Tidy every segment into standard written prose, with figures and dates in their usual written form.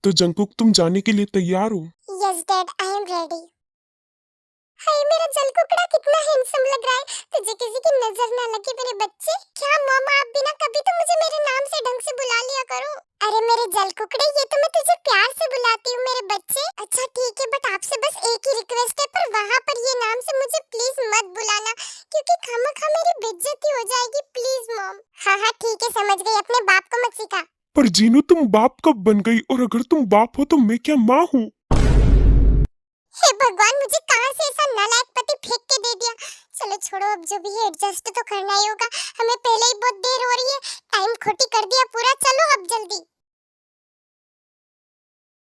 तो जंकुक तुम जाने के लिए तैयार हो? Yes dad, I am ready. हाय मेरा जलकुकड़ा कितना हैंडसम लग रहा है। तुझे किसी की नजर ना लगे मेरे बच्चे। क्या मामा आप भी ना कभी तो मुझे मेरे नाम से ढंग से बुला लिया करो। अरे मेरे जलकुकड़े, ये तो मैं तुझे प्यार से बुलाती हूँ मेरे बच्चे। अच्छा ठीक है, बट आपसे बस एक ही रिक्वेस्ट है, पर वहाँ पर ये नाम से मुझे प्लीज मत बुलाना, क्योंकि खामखा मेरी बेइज्जती हो जाएगी। Please mom. हाँ हाँ ठीक है, समझ गई। अपने बाप को मत सिखा। पर जीनू तुम बाप कब बन गई? और अगर तुम बाप हो तो मैं क्या माँ हूँ? हे भगवान, मुझे कहाँ से ऐसा नालायक पति फेंक के दे दिया। चलो छोड़ो, अब जो भी है एडजस्ट तो करना ही होगा। हमें पहले ही बहुत देर हो रही है, टाइम खोटी कर दिया पूरा। चलो अब जल्दी।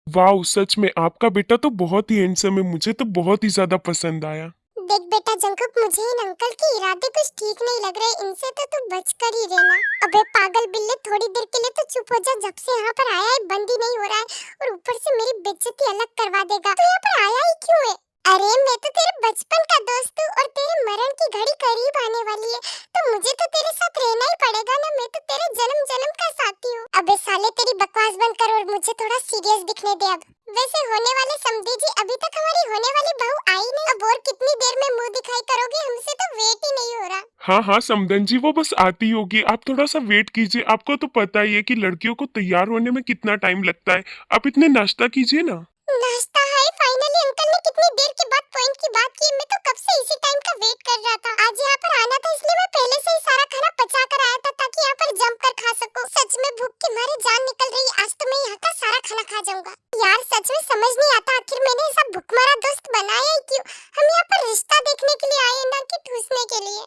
वाह, सच में आपका बेटा तो बहुत ही हैंडसम है। मुझे तो बहुत ही ज्यादा पसंद आया। देख बेटा जंकुक, मुझे इन अंकल के इरादे कुछ ठीक नहीं लग रहे। इनसे तो तू बचकर ही रहना। अबे पागल बिल्ले, थोड़ी देर के लिए तो चुप हो जा। जब से यहाँ पर आया है बंद ही नहीं हो रहा है, और ऊपर से मेरी बेइज्जती अलग करवा देगा। तो यहाँ पर आया ही क्यों है? अरे मैं तो तेरे बचपन का दोस्त हूँ, और तेरे मरण की घड़ी करीब आने वाली है, तो मुझे तो तेरे साथ रहना ही पड़ेगा ना। मैं तो तेरे जन्म जन्म का साथी हूँ। अबे साले, तेरी बकवास बंद कर और मुझे थोड़ा सीरियस दिखने दे अब। वैसे होने वाले समधी जी, अभी तक हमारी होने वाली बहू आई नहीं। अब और कितनी देर में मुंह दिखाई करोगे? हमसे तो वेट ही नहीं हो रहा। हाँ हाँ समदन जी, वो बस आती होगी। आप थोड़ा सा वेट कीजिए। आपको तो पता ही है कि लड़कियों को तैयार होने में कितना टाइम लगता है। आप इतने नाश्ता कीजिए ना। नाश्ता है? फाइनली अंकल ने कितनी देर के बाद पॉइंट की बात की। मैं तो कब से इसी टाइम का वेट कर रहा था। आज यहाँ पर आना था, इसलिए मैं पहले से ही सारा खाना पचा कर आया था, ताकि यहाँ पर जम कर खा सकूं। सच में भूख के मारे जान निकल रही। आज तो मैं यहाँ का सारा खाना खा जाऊंगा। यार सच में समझ नहीं आता, आखिर मैंने ऐसा भूखमरा दोस्त बनाया ही क्यों? हम यहाँ पर रिश्ता देखने के लिए आए, ना कि ठूसने के लिए।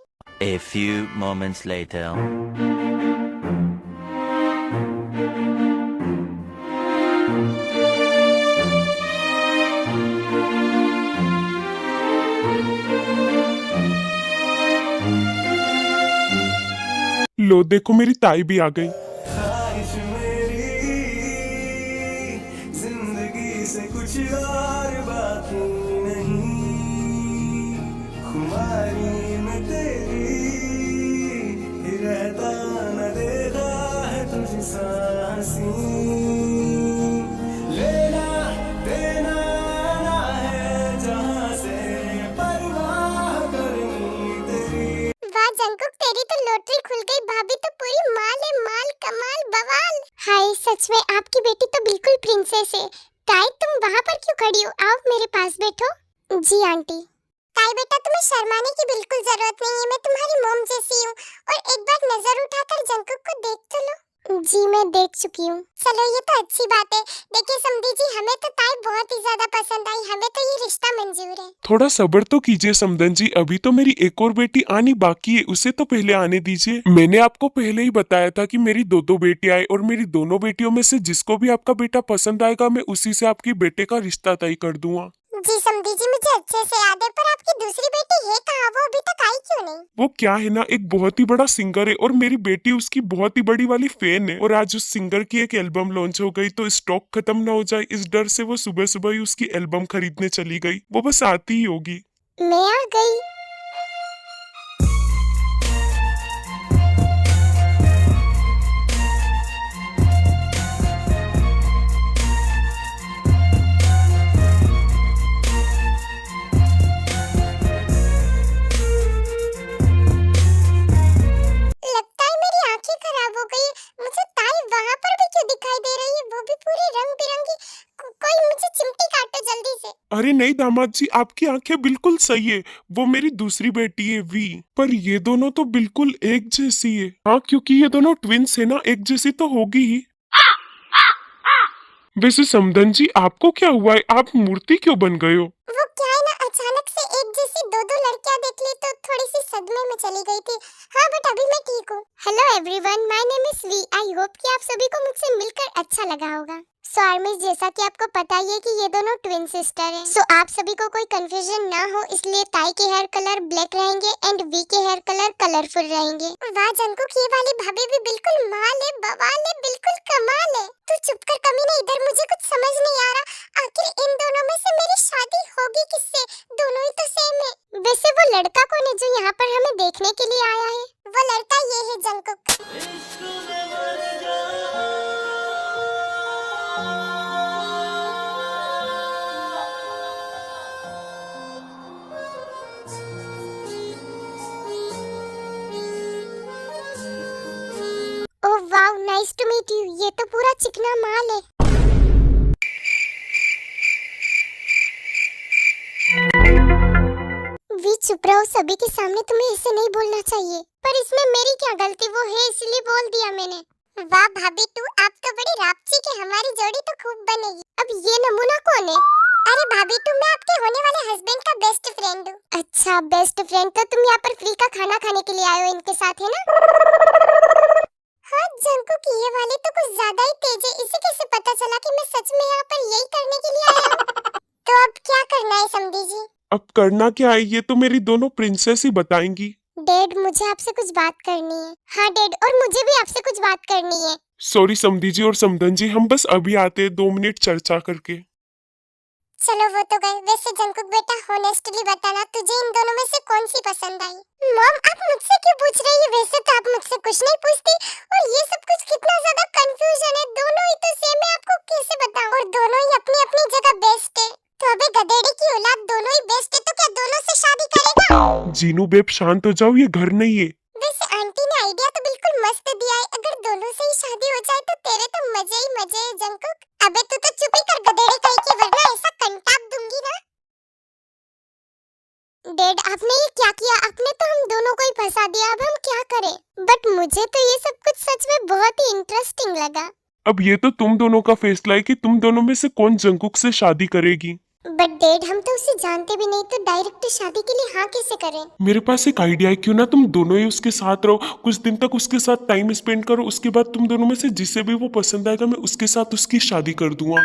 A few moments later. लो देखो, मेरी ताई भी आ गई। ख्वाहिश मेरी जिंदगी से कुछ और बाकी नहीं, खुमारी में तेरी ही रहता न देगा है तुझ सांसी, लेना देना ना है जहाँ से परवाह करनी तेरी। वाह जंकुक, तेरी तो लॉटरी खुल गई। भाभी तो पूरी माल है, माल कमाल बवाल। हाय, सच में आपकी बेटी तो बिल्कुल प्रिंसेस है। ताई तुम वहाँ पर क्यों खड़ी हो? आओ मेरे पास बैठो। जी आंटी। ताई बेटा, तुम्हें शर्माने की बिल्कुल जरूरत नहीं है। मैं तुम्हारी मॉम जैसी हूँ। और एक बार नजर उठाकर जंकुक को देख तो लो। जी मैं देख चुकी हूँ। चलो ये तो अच्छी बात है। देखिए समधी जी, हमें तो ताई बहुत ही ज्यादा पसंद आई। हमें तो ये रिश्ता मंजूर है। थोड़ा सब्र तो कीजिए समदन जी, अभी तो मेरी एक और बेटी आनी बाकी है। उसे तो पहले आने दीजिए। मैंने आपको पहले ही बताया था कि मेरी दो दो बेटियां हैं, और मेरी दोनों बेटियों में से जिसको भी आपका बेटा पसंद आएगा, मैं उसी से आपकी बेटे का रिश्ता तय कर दूंगा। जी समधी जी, मुझे अच्छे से याद है, पर आपकी दूसरी बेटी है कहाँ? वो अभी तक आई क्यों नहीं? वो क्या है ना, एक बहुत ही बड़ा सिंगर है, और मेरी बेटी उसकी बहुत ही बड़ी वाली फैन है। और आज उस सिंगर की एक एल्बम लॉन्च हो गई, तो स्टॉक खत्म ना हो जाए इस डर से वो सुबह सुबह ही उसकी एल्बम खरीदने चली गई। वो बस आती ही होगी। मैं आ गई। लगता है मेरी आंखें खराब हो गई। मुझे ताई वहां पर भी क्यों दिखाई दे रही है? वो भी पूरी रंग बिरंगी। कोई मुझे चिमटी काटो जल्दी से। अरे नहीं दामाद जी, आपकी आंखें बिल्कुल सही है। वो मेरी दूसरी बेटी है वी। पर ये दोनों तो बिल्कुल एक जैसी है। हाँ, क्योंकि ये दोनों ट्विंस है ना, एक जैसी तो होगी ही। वैसे समदन जी, आपको क्या हुआ है? आप मूर्ति क्यों बन गए हो? वो क्या है ना, अचानक से एक जैसी दो दो लड़कियां देख ली, तो थोड़ी सी सदमे में चली गई थी। हाँ बट अभी मैं ठीक हूँ। Hello everyone, my name is V. I hope कि आप सभी को मुझसे मिलकर अच्छा लगा होगा। सो आर्मिस, जैसा कि आपको पता ही है कि ये दोनों ट्विन सिस्टर हैं। सो आप सभी को कोई कंफ्यूजन ना हो, इसलिए ताई के हेयर कलर ब्लैक रहेंगे एंड वी के हेयर कलर कलरफुल रहेंगे। वाह जंकुक, ये वाली भाभी भी बिल्कुल माल है, बवाल है, बिल्कुल कमाल है। तू चुप कर कमीने, इधर मुझे कुछ समझ नहीं आ रहा। आखिर इन दोनों में से मेरी शादी होगी किससे? दोनों ही तो सेम है। वैसे वो लड़का कौन है जो यहाँ पर हमें देखने के लिए आया है? वो लड़का ये है जंकुक। चिकना माल है। वी चुप रहो, सभी के सामने तुम्हें ऐसे नहीं बोलना चाहिए। पर इसमें मेरी क्या गलती, वो है इसलिए बोल दिया मैंने। वाह भाभी तू, आप तो बड़ी रापची के, हमारी जोड़ी तो खूब बनेगी। अब ये नमूना कौन है? अरे भाभी तू, मैं आपके होने वाले हस्बैंड का बेस्ट फ्रेंड हूँ। अच्छा बेस्ट फ्रेंड, तो तुम यहाँ पर फ्री का खाना खाने के लिए आए हो इनके साथ, है ना? हाँ जंकुक, ये वाले तो कुछ ज्यादा ही तेज है। इसे कैसे पता चला कि मैं सच में यहाँ पर यही करने के लिए आया हूँ? तो अब क्या करना है समधी जी? अब करना क्या है ये तो मेरी दोनों प्रिंसेस ही बताएंगी। डैड मुझे आपसे कुछ बात करनी है। हाँ डैड, और मुझे भी आपसे कुछ बात करनी है। सॉरी समधी जी और समधन जी, हम बस अभी आते हैं 2 मिनट चर्चा करके। चलो वो तो गए। वैसे जंकुक बेटा, होनेस्टली बताना, तुझे इन दोनों में से कौन सी पसंद आई? मॉम आप मुझसे क्यों पूछ रही है? वैसे तो आप मुझसे कुछ नहीं पूछती। और ये सब कुछ कितना ज्यादा कंफ्यूजन है। दोनों ही तो सेम है, आपको कैसे बताऊं? और दोनों ही अपनी अपनी जगह बेस्ट है। तो अबे गधेड़े की औलाद, दोनों ही बेस्ट है तो क्या दोनों से शादी करेगा? जीनू बेब शांत हो जाओ, ये घर नहीं है। वैसे आंटी ने आइडिया तो बिल्कुल मस्त दिया है। अगर दोनों से ही शादी हो जाए तो तेरे तो मजे ही मजे है जंकुक। अबे तू तो चुप ही कर गधेड़े कहीं के, वरना ऐसा कंटाप दूंगी ना। डैड आपने ये क्या किया? आपने तो हम दोनों को ही फंसा दिया। अब हम क्या करें? बट मुझे तो ये सब कुछ सच में बहुत ही इंटरेस्टिंग लगा। अब ये तो तुम दोनों का फैसला है कि तुम दोनों में से कौन जंकुक से शादी करेगी। बट डैड हम तो उसे जानते भी नहीं, तो डायरेक्ट शादी के लिए हाँ कैसे करें? मेरे पास एक आइडिया है, क्यों ना तुम दोनों ही उसके साथ रहो, कुछ दिन तक उसके साथ टाइम स्पेंड करो, उसके बाद तुम दोनों में से जिसे भी वो पसंद आएगा मैं उसके साथ उसकी शादी कर दूंगा।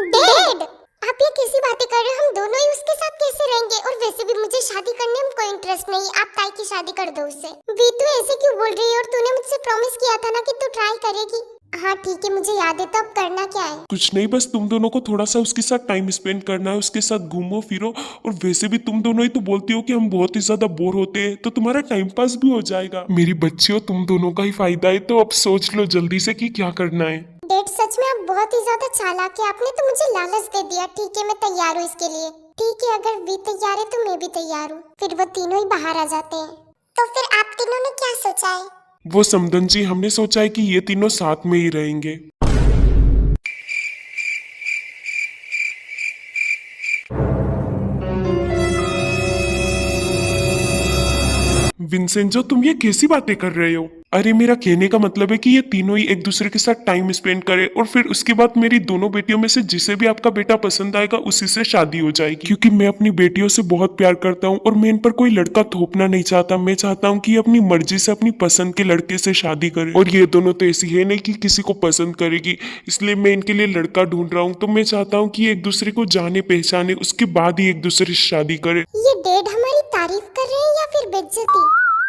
डैड आप ये कैसी बातें कर रहे हो? हम दोनों ही उसके साथ कैसे रहेंगे? और वैसे भी मुझे शादी करने में कोई इंटरेस्ट नहीं। आप ताई की शादी कर दो उससे। वी तू ऐसे क्यों बोल रही है? और तूने मुझसे प्रॉमिस किया था ना कि तू ट्राई करेगी। हाँ ठीक है, मुझे याद है। तो अब करना क्या है? कुछ नहीं, बस तुम दोनों को थोड़ा सा उसके साथ टाइम स्पेंड करना है, उसके साथ घूमो फिरो। और वैसे भी तुम दोनों ही तो बोलती हो कि हम बहुत ही ज्यादा बोर होते हैं, तो तुम्हारा टाइम पास भी हो जाएगा। मेरी बच्चियों, तुम दोनों का ही फायदा है, तो अब सोच लो जल्दी से कि क्या करना है। डैड सच में आप बहुत ही ज्यादा चालाक है। आपने तो मुझे लालच दे दिया। ठीक है मैं तैयार हूँ इसके लिए। ठीक है, अगर वी तैयार है तो मैं भी तैयार हूँ। फिर वो तीनों ही बाहर आ जाते हैं। तो फिर आप तीनों ने क्या सोचा है? वो समधन जी, हमने सोचा है कि ये तीनों साथ में ही रहेंगे। विंसेंजो, तुम ये कैसी बातें कर रहे हो? अरे मेरा कहने का मतलब है कि ये तीनों ही एक दूसरे के साथ टाइम स्पेंड करें और फिर उसके बाद मेरी दोनों बेटियों में से जिसे भी आपका बेटा पसंद आएगा उसी से शादी हो जाएगी। क्योंकि मैं अपनी बेटियों से बहुत प्यार करता हूँ और मैं इन पर कोई लड़का थोपना नहीं चाहता। मैं चाहता हूँ कि ये अपनी मर्जी से अपनी पसंद के लड़के से शादी करे। और ये दोनों तो ऐसी है नहीं कि किसी को पसंद करेगी, इसलिए मैं इनके लिए लड़का ढूंढ रहा हूँ। तो मैं चाहता हूँ कि ये एक दूसरे को जाने पहचाने, उसके बाद ही एक दूसरे से शादी करे। ये डैड हमारी तारीफ कर रहे हैं या फिर बेइज्जती?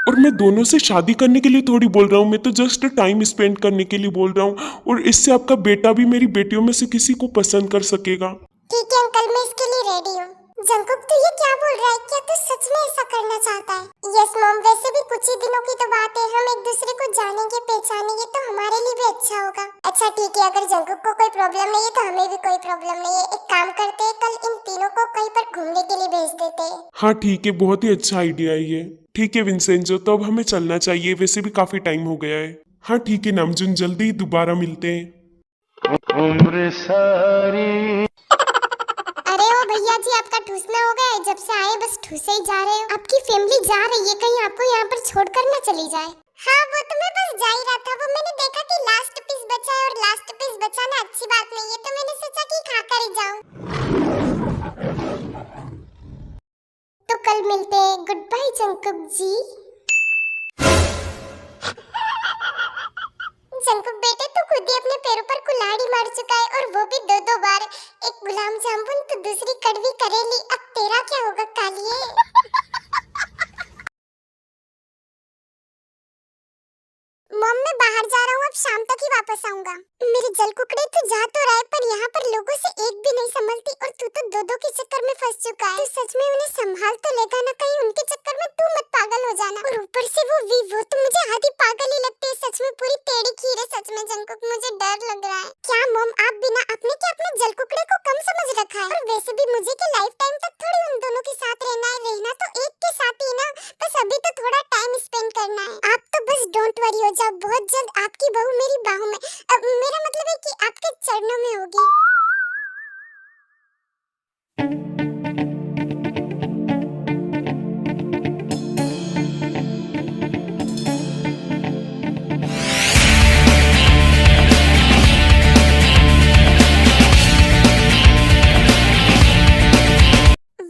और मैं दोनों से शादी करने के लिए थोड़ी बोल रहा हूँ, मैं तो जस्ट टाइम स्पेंड करने के लिए बोल रहा हूँ। और इससे आपका बेटा भी मेरी बेटियों में से किसी को पसंद कर सकेगा। ठीक है अंकल, मैं इसके लिए रेडी हूँ। जंकुक तू ये क्या बोल रहा है? क्या तू सच में ऐसा करना चाहता है? यस मॉम, वैसे भी कुछ ही दिनों की तो बात है। हम एक दूसरे को जानेंगे पहचानेंगे तो हमारे लिए भी अच्छा होगा। अच्छा ठीक है, अगर जंकुक को कोई प्रॉब्लम नहीं है तो हमें भी कोई प्रॉब्लम नहीं है। एक काम करते हैं, कल इन तीनों को कहीं पर घूमने के लिए भेज देते हैं। हाँ ठीक है, बहुत ही अच्छा आइडिया है ये। ठीक है विंसेंजो, तो अब हमें चलना चाहिए, वैसे भी काफी टाइम हो गया है। हाँ ठीक है नामजुन, जल्दी दोबारा मिलते हैं। उम्र सारी अरे ओ भैया जी, आपका ठूसना हो गया है? जब से आए बस ठूसे ही जा रहे हो। आपकी फैमिली जा रही है कहीं, आपको यहाँ पर छोड़कर ना चली जाए। हाँ वो तो मैं बस जा ही रहा था। वो मैंने देखा कि लास्ट पीस बचा है और लास्ट पीस बचाना अच्छी बात नहीं है, तो मैंने सोचा कि खाकर ही जाऊं। तो कल मिलते हैं। गुड बाय जंकुक जी। जंकुक बेटे, तू खुद ही अपने पैरों पर कुल्हाड़ी मार चुका है, और वो भी 2-2 बार। एक गुलाम जामुन तो दूसरी कड़वी करेली। अब तेरा क्या होगा कालिए? मॉम मैं बाहर जा रहा हूँ, अब शाम तक ही वापस आऊंगा। मेरे जल कुकड़े तू जा तो रहा है, पर यहाँ पर लोगों से एक भी नहीं संभलती, और तू तो 2-2 के चक्कर में फंस चुका है। तू सच में उन्हें संभाल तो लेगा ना? कहीं उनके चक्कर में तू मत पागल हो जाना। और ऊपर से वो तो मुझे आधी पागल ही लगती है। सच में पूरी टेढ़ी खीर है। सच में जंकुक, मुझे डर लग रहा है। क्या मॉम, आप बिना अपने क्या अपने जल कुकड़े को कम समझ रखा है? और वैसे भी मुझे क्या लाइफ टाइम तक थोड़ी उन दोनों के साथ रहना है? रहना तो एक के साथ ही ना, बस अभी तो थोड़ा टाइम स्पेंड करना है। आप तो बस डोंट मत वरी हो जाओ, बहुत जल्द आपकी बहू मेरी बाहों में, मेरा मतलब है कि आपके चरणों में होगी।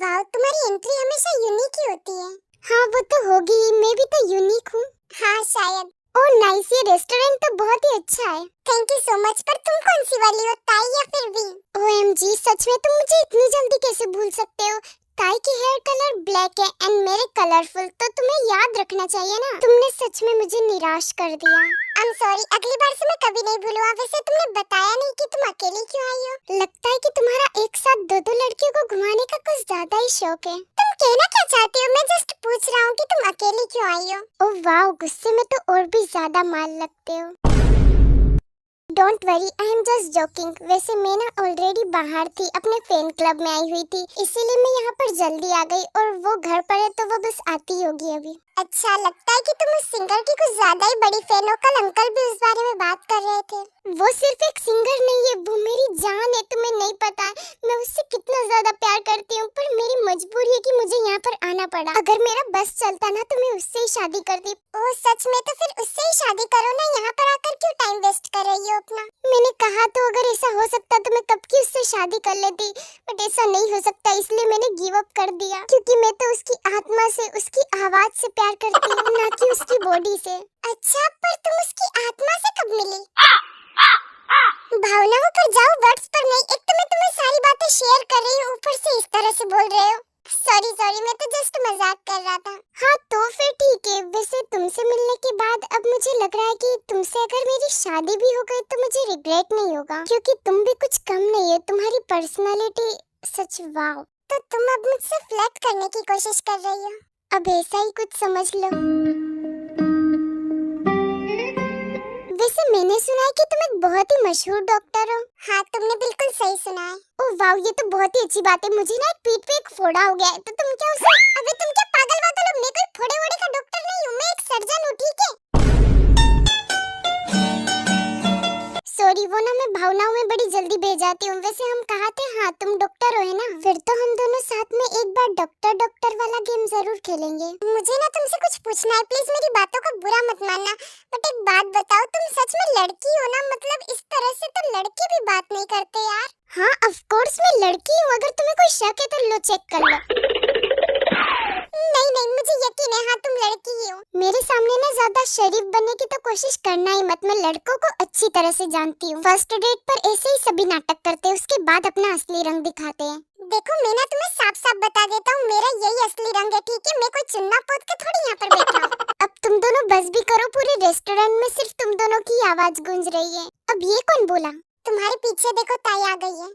वाह, तुम्हारी एंट्री हमेशा यूनिक ही होती है। हाँ वो तो होगी, मैं भी तो यूनिक हूँ। हाँ शायद। ओह नाइस, ये रेस्टोरेंट तो बहुत ही अच्छा है। Thank you so much. पर तुम कौन सी वाली हो, ताई या फिर वी? ओएमजी, सच में तुम मुझे इतनी जल्दी कैसे भूल सकते हो? ताई की हेयर कलर ब्लैक है एंड मेरे कलरफुल, तो तुम्हें याद रखना चाहिए ना। तुमने सच में मुझे निराश कर दिया। आई एम सॉरी, अगली बार से मैं कभी नहीं भूलूंगा। वैसे तुमने बताया नहीं कि तुम अकेली क्यों आई हो? लगता है कि तुम्हारा एक साथ दो लड़कियों को घुमाने का कुछ ज्यादा ही शौक है। तुम कहना क्या चाहती हो? मैं जस्ट पूछ रहा हूँ कि तुम अकेली क्यों आई हो। ओह वाह, गुस्से में तो और भी ज्यादा मार लगते हो। Don't worry, I am just joking. वैसे मैं ना ऑलरेडी बाहर थी, अपने फैन क्लब में आई हुई थी, इसीलिए मैं यहाँ पर जल्दी आ गई और वो घर पर है तो वो बस आती होगी अभी। अच्छा, लगता है कि तुम उस सिंगर की कुछ ज्यादा ही बड़ी फैन हो। कल अंकल भी उस बारे में बात कर रहे थे। वो सिर्फ एक सिंगर नहीं है, वो मेरी जान है। तुम्हें नहीं पता मैं उससे कितना ज्यादा प्यार करती हूँ, पर मेरी मजबूरी है कि मुझे यहाँ पर आना पड़ा। अगर मेरा बस चलता ना तो मैं उससे ही शादी करती। ओह सच में? तो फिर उससे ही शादी करो ना, यहाँ पर आकर क्यों टाइम वेस्ट कर रही हो अपना? मैंने कहा तो अगर ऐसा हो सकता तो मैं कब की उससे शादी कर लेती, बट ऐसा नहीं हो सकता, इसलिए मैंने गिव अप कर दिया। क्योंकि मैं तो उसकी आत्मा से, उसकी आवाज से प्यार करती हूँ, ना कि उसकी बॉडी से। अच्छा, पर तुम उसकी आत्मा से कब मिली? भावनाओं पर जाओ, वर्ड्स पर नहीं। एक तो मैं तुम्हें सारी बातें शेयर कर रही हूँ, ऊपर से इस तरह से बोल रहे हो। सॉरी सॉरी, मैं तो जस्ट मजाक कर रहा था। हाँ तो फिर ठीक है। वैसे तुमसे मिलने के बाद अब मुझे लग रहा है कि तुमसे अगर मेरी शादी भी हो गई तो मुझे रिग्रेट नहीं होगा, क्योंकि तुम भी कुछ कम नहीं है। तुम्हारी पर्सनालिटी सच वाव। तो तुम अब मुझसे फ्लर्ट करने की कोशिश कर रही हो? अब ऐसा ही कुछ समझ लो। वैसे मैंने सुना है कि तुम एक बहुत ही मशहूर डॉक्टर हो। हाँ, तुमने बिल्कुल सही सुना है। ओह वाव, ये तो बहुत ही अच्छी बात है। मुझे ना एक पीठ पे एक फोड़ा हो गया है, तो तुम क्या उसे... अबे तुम क्या पागल वागल हो? मैं कोई फोड़े वोड़े का डॉक्टर नहीं हूँ, मैं एक सर्जन हूँ, ठीक है? सॉरी, वो ना मैं भावनाओं में बड़ी जल्दी बह जाती हूँ। वैसे हम कहा थे, हाँ तुम डॉक्टर हो है ना? फिर तो हम दोनों साथ में एक बार डॉक्टर डॉक्टर वाला गेम जरूर खेलेंगे। मुझे ना तुमसे कुछ पूछना है, प्लीज मेरी बातों को बुरा मत मानना। बट एक बात बताओ, तुम सच में लड़की हो ना? मतलब इस तरह से तो लड़के भी बात नहीं करते यार। हाँ ऑफ कोर्स मैं लड़की हूँ, अगर तुम्हें कोई शक है तो लो चेक कर लो। नहीं नहीं, मुझे यकीन है, हाँ तुम लड़की ही हो। मेरे सामने ना ज्यादा शरीफ बनने की तो कोशिश करना ही मत, मैं लड़कों को अच्छी तरह से जानती हूँ। फर्स्ट डेट पर ऐसे ही सभी नाटक करते हैं, उसके बाद अपना असली रंग दिखाते हैं। देखो मैं ना तुम्हें साफ साफ बता देता हूँ, मेरा यही असली रंग है, ठीक है? मैं कोई चुन्ना पोत के थोड़ी यहाँ पर बैठा हूँ। अब तुम दोनों बस भी करो, पूरे रेस्टोरेंट में सिर्फ तुम दोनों की आवाज गूंज रही है। अब ये कौन बोला? तुम्हारे पीछे देखो, ताई आ गई है।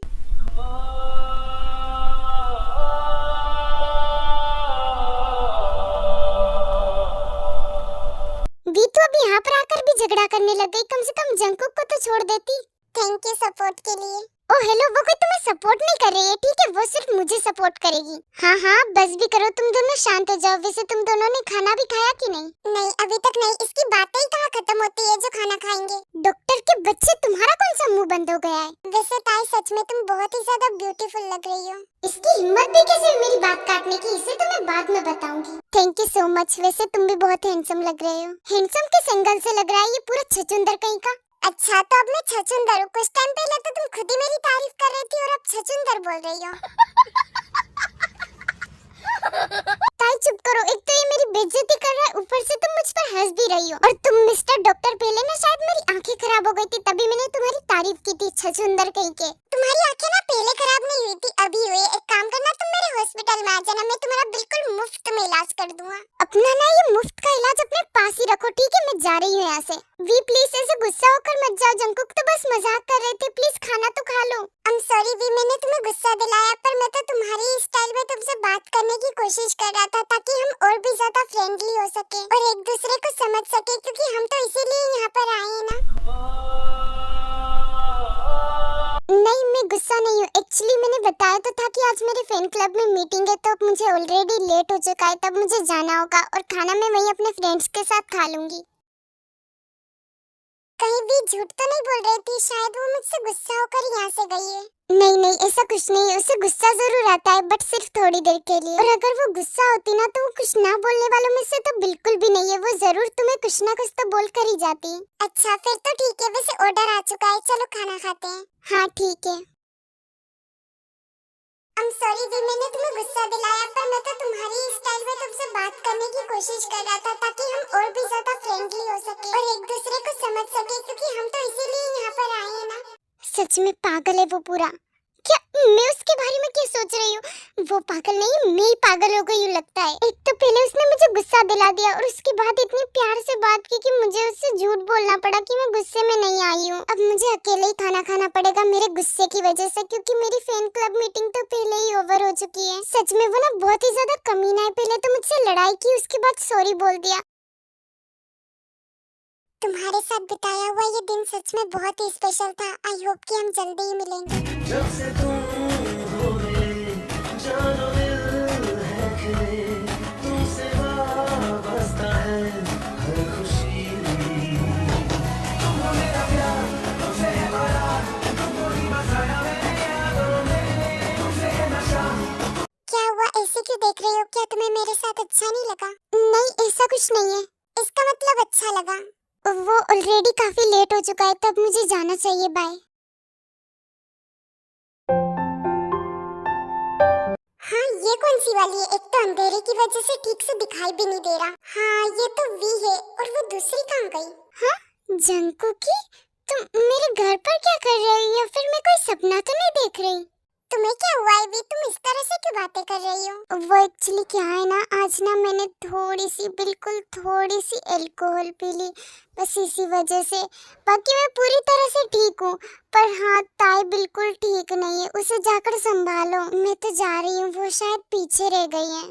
वी तो अभी यहाँ पर आकर भी झगड़ा करने लग गई, कम से कम जंकुक को तो छोड़ देती। थैंक यू सपोर्ट के लिए। ओ हेलो, वो कोई तुम्हें सपोर्ट नहीं कर रही है, ठीक है? वो सिर्फ मुझे सपोर्ट करेगी। हाँ हाँ बस भी करो, तुम दोनों शांत हो जाओ। वैसे तुम दोनों ने खाना भी खाया कि नहीं? नहीं अभी तक नहीं। इसकी बातें ही कहाँ खत्म होती है जो खाना खाएंगे। डॉक्टर के बच्चे, तुम्हारा कौन सा मुंह बंद हो गया है? वैसे ताई सच में तुम बहुत ही ज्यादा ब्यूटीफुल लग रही हो। इसकी हिम्मत भी कैसे हुई मेरी बात काटने की? इसे तो मैं बाद में बताऊंगी। Thank you so much. वैसे तुम भी बहुत हैंडसम लग रहे हो। हैंडसम किस एंगल से लग रहा है? ये पूरा छचुंदर कहीं का। अच्छा तो अब मैं छचुंदर हूँ? कुछ टाइम पहले तो तुम खुद ही मेरी तारीफ कर रही थी और अब छचुंदर बोल रही हो। ताई चुप करो, एक तो ये मेरी बेइज्जती कर रहा है, ऊपर से तुम मुझ पर हंस भी रही हो। और तुम मिस्टर डॉक्टर, पहले ना शायद मेरी आंखें खराब हो गई थी, तभी मैंने तुम्हारी तारीफ की थी, छचुंदर कहीं के। तुम्हारी आंखें ना पहले खराब नहीं हुई थी, अभी हुई। एक काम करना, तुम मेरे हॉस्पिटल में आ जाना, मैं तुम्हारा बिल्कुल मुफ्त में इलाज कर दूंगा। अपना ना ये मुफ्त का इलाज अपने पास ही रखो, ठीक है? मैं जा रही हूँ यहाँ से। वी प्लीज ऐसे गुस्सा होकर मत जाओ, जंकुक तो बस मजाक कर रहे थे, प्लीज खाना तो खा लो। आई एम सॉरी वी, मैंने तुम्हें गुस्सा दिलाया, पर मैं तो तुम्हारी स्टाइल में तुमसे बात करने की कोशिश कर रहा था, ताकि हम और भी ज्यादा फ्रेंडली हो सके और एक दूसरे को समझ सके, क्योंकि हम तो इसीलिए यहाँ पर आए हैं ना। नहीं मैं गुस्सा नहीं हूँ, एक्चुअली मैंने बताया तो था कि आज मेरे फैन क्लब में मीटिंग है, तो अब मुझे ऑलरेडी लेट हो चुका है, तब मुझे जाना होगा और खाना मैं वहीं अपने फ्रेंड्स के साथ खा लूंगी। कहीं भी झूठ तो नहीं बोल रही थी? शायद वो मुझसे गुस्सा होकर यहाँ से गई है। नहीं नहीं, ऐसा कुछ नहीं है। उसे गुस्सा जरूर आता है, बट सिर्फ थोड़ी देर के लिए। और अगर वो गुस्सा होती ना तो वो कुछ ना बोलने वालों में से तो बिल्कुल भी नहीं है। वो जरूर तुम्हें कुछ ना कुछ तो बोल कर ही जाती। अच्छा फिर तो ठीक है। वैसे ऑर्डर आ चुका है, चलो खाना खाते हैं। हाँ ठीक है। I'm sorry दी, मैंने तुम्हें गुस्सा दिलाया, पर मैं तो तुम्हारी स्टाइल में तुमसे बात करने की कोशिश कर रहा था ताकि हम और भी ज्यादा फ्रेंडली हो सके और एक दूसरे को समझ सके, क्योंकि हम तो इसीलिए यहाँ पर आए हैं ना। सच में पागल है वो पूरा। क्या मैं उसके बारे में क्या सोच रही हूँ? वो पागल नहीं, मैं ही पागल हो गई हूँ लगता है। एक तो पहले उसने मुझे गुस्सा दिला दिया और उसके बाद इतनी प्यार से बात की कि मुझे उससे झूठ बोलना पड़ा कि मैं गुस्से में नहीं आई हूँ। अब मुझे अकेले ही खाना खाना पड़ेगा मेरे गुस्से की वजह से, क्योंकि मेरी फैन क्लब मीटिंग तो पहले ही ओवर हो चुकी है। सच में वो ना बहुत ही ज्यादा कमीना है। पहले तो मुझसे लड़ाई की, उसके बाद सॉरी बोल दिया। तुम्हारे साथ बिताया हुआ ये दिन सच में बहुत ही स्पेशल था। आई होप कि हम जल्दी ही मिलेंगे। जब से तुम हो मिले, जानो दिल है खिले, तुमसे वाबस्ता है हर खुशी। तुम हो मेरा प्यार, तुमसे है प्यार, तुमको ही बसाया मैंने यादों में, तुमसे है नशा। क्या हुआ, ऐसे क्यों देख रही हो? क्या तुम्हें मेरे साथ अच्छा नहीं लगा? नहीं ऐसा कुछ नहीं है। इसका मतलब अच्छा लगा। वो ऑलरेडी काफी लेट हो चुका है, तब मुझे जाना चाहिए। बाय। हाँ ये कौन सी वाली है? एक तो अंधेरे की वजह से ठीक से दिखाई भी नहीं दे रहा। हाँ ये तो वी है, और वो दूसरी कहाँ गई? हाँ जंकुकी, तुम मेरे घर पर क्या कर रही हो? या फिर मैं कोई सपना तो नहीं देख रही? तुम्हें क्या हुआ है वी? तुम इस तरह से क्यों बातें कर रही हो? वो एक्चुअली क्या है ना, आज ना मैंने थोड़ी सी, बिल्कुल थोड़ी सी अल्कोहल पी ली, बस इसी वजह से। बाकी मैं पूरी तरह से ठीक हूँ, पर हाँ ताई बिल्कुल ठीक नहीं है। उसे जाकर संभालो। मैं तो जा रही हूँ, वो शायद पीछे रह गई है।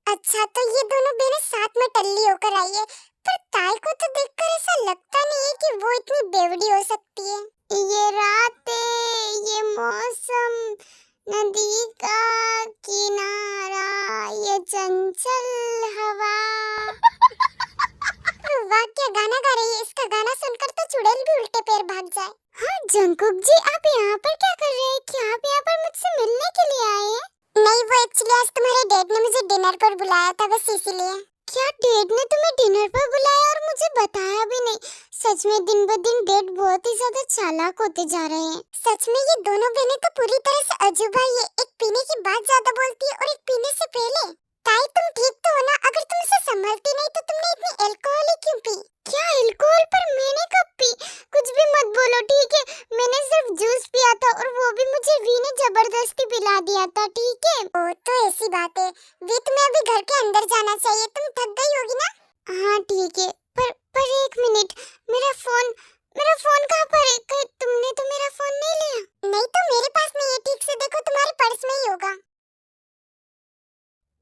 अच्छा तो ये दोनों बहनें साथ में टल्ली होकर आई है, पर ताई को तो देखकर ऐसा लगता नहीं है कि वो इतनी बेवड़ी हो सकती है। ये रातें, ये मौसम, नदी का किनारा, ये चंचल हवा। वाह क्या गाना गा रही है! इसका गाना सुनकर तो चुड़ैल भी उल्टे पैर भाग जाए। हाँ जंकुक जी, आप यहाँ पर क्या कर रहे हैं? क्या आप यहाँ पर मुझसे मिलने के लिए आए हैं? नहीं, वो एक्चुअली आज तुम्हारे डैड ने मुझे डिनर पर बुलाया था, बस इसीलिए। क्या डैड ने तुम्हें डिनर पर बुलाया और मुझे बताया भी नहीं? सच में दिन ब दिन डैड बहुत ही ज्यादा चालाक होते जा रहे हैं। सच में ये दोनों बहनें तो पूरी तरह से अजूबा ही है। एक पीने की बात ज्यादा बोलती है और एक पीने से पहले। ताई तुम ठीक तो हो ना? अगर तुम इसे संभलती नहीं तो तुमने इतनी अल्कोहल ही क्यों पी? क्या अल्कोहल? पर मैंने कब पी? कुछ भी मत बोलो ठीक है? मैंने सिर्फ जूस पिया था, और वो भी मुझे वी ने जबरदस्ती पिला दिया था, ठीक है? ओ तो ऐसी बात है। वी तुम्हें अभी घर के अंदर जाना चाहिए, तुम थक गई होगी ना? हाँ ठीक है, पर एक मिनट, मेरा फोन कहाँ पर है? कहीं तुमने तो मेरा फोन नहीं लिया? नहीं तो मेरे पास नहीं है, ठीक से देखो, तुम्हारे पर्स में ही होगा।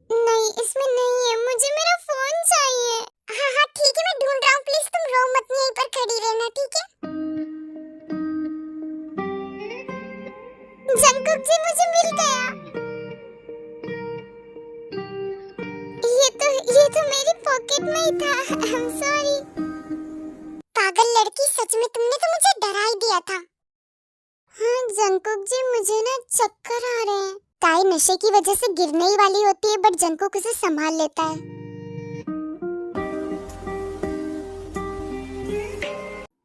नहीं इसमें नहीं है, मुझे मेरा फोन चाहिए। हाँ हाँ ठीक है, मैं ढूंढ रहा हूँ, प्लीज तुम रो मत, यहीं पर खड़ी रहना, ठीक है? जंकुक जी मुझे मिल गया। ये तो मेरी पॉकेट में ही था। I am sorry. पागल लड़की, सच में तुमने तो मुझे डरा ही दिया था। हाँ जंकुक जी, मुझे ना चक्कर आ रहे हैं। ताई नशे की वजह से गिरने ही वाली होती है, बट जंकुक उसे संभाल लेता है।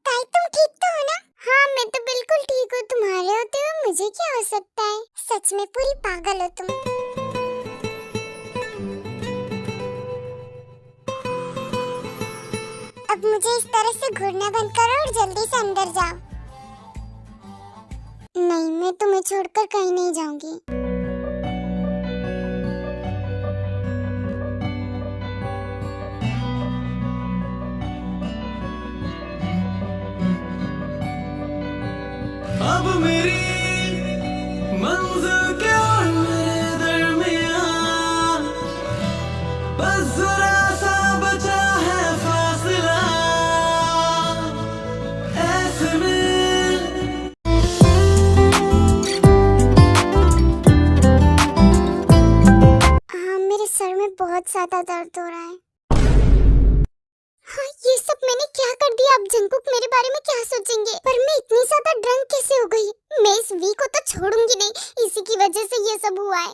ताई तुम ठीक तो हो ना? हाँ मैं तो बिल्कुल ठीक हूँ, तुम्हारे होते हुए मुझे क्या हो सकता है? सच में पूरी पागल हो तुम। अब मुझे इस तरह से घूरना बंद करो और जल्दी से अंदर जाओ। नहीं, मैं तुम्हें छोड़कर कहीं नहीं जाऊंगी। अब मेरी मंजिल क्या मेरे दरमियां, बस जरा सा बचा है फासला, ऐसे में। हाँ मेरे सर में बहुत ज्यादा दर्द हो रहा है। हाँ, ये सब मैंने क्या कर दिया? अब जंगकुक मेरे बारे में क्या सोचेंगे? पर मैं इतनी ज्यादा ड्रंक कैसे हो गई? मैं इस वी को तो छोड़ूंगी नहीं, इसी की वजह से ये सब हुआ है।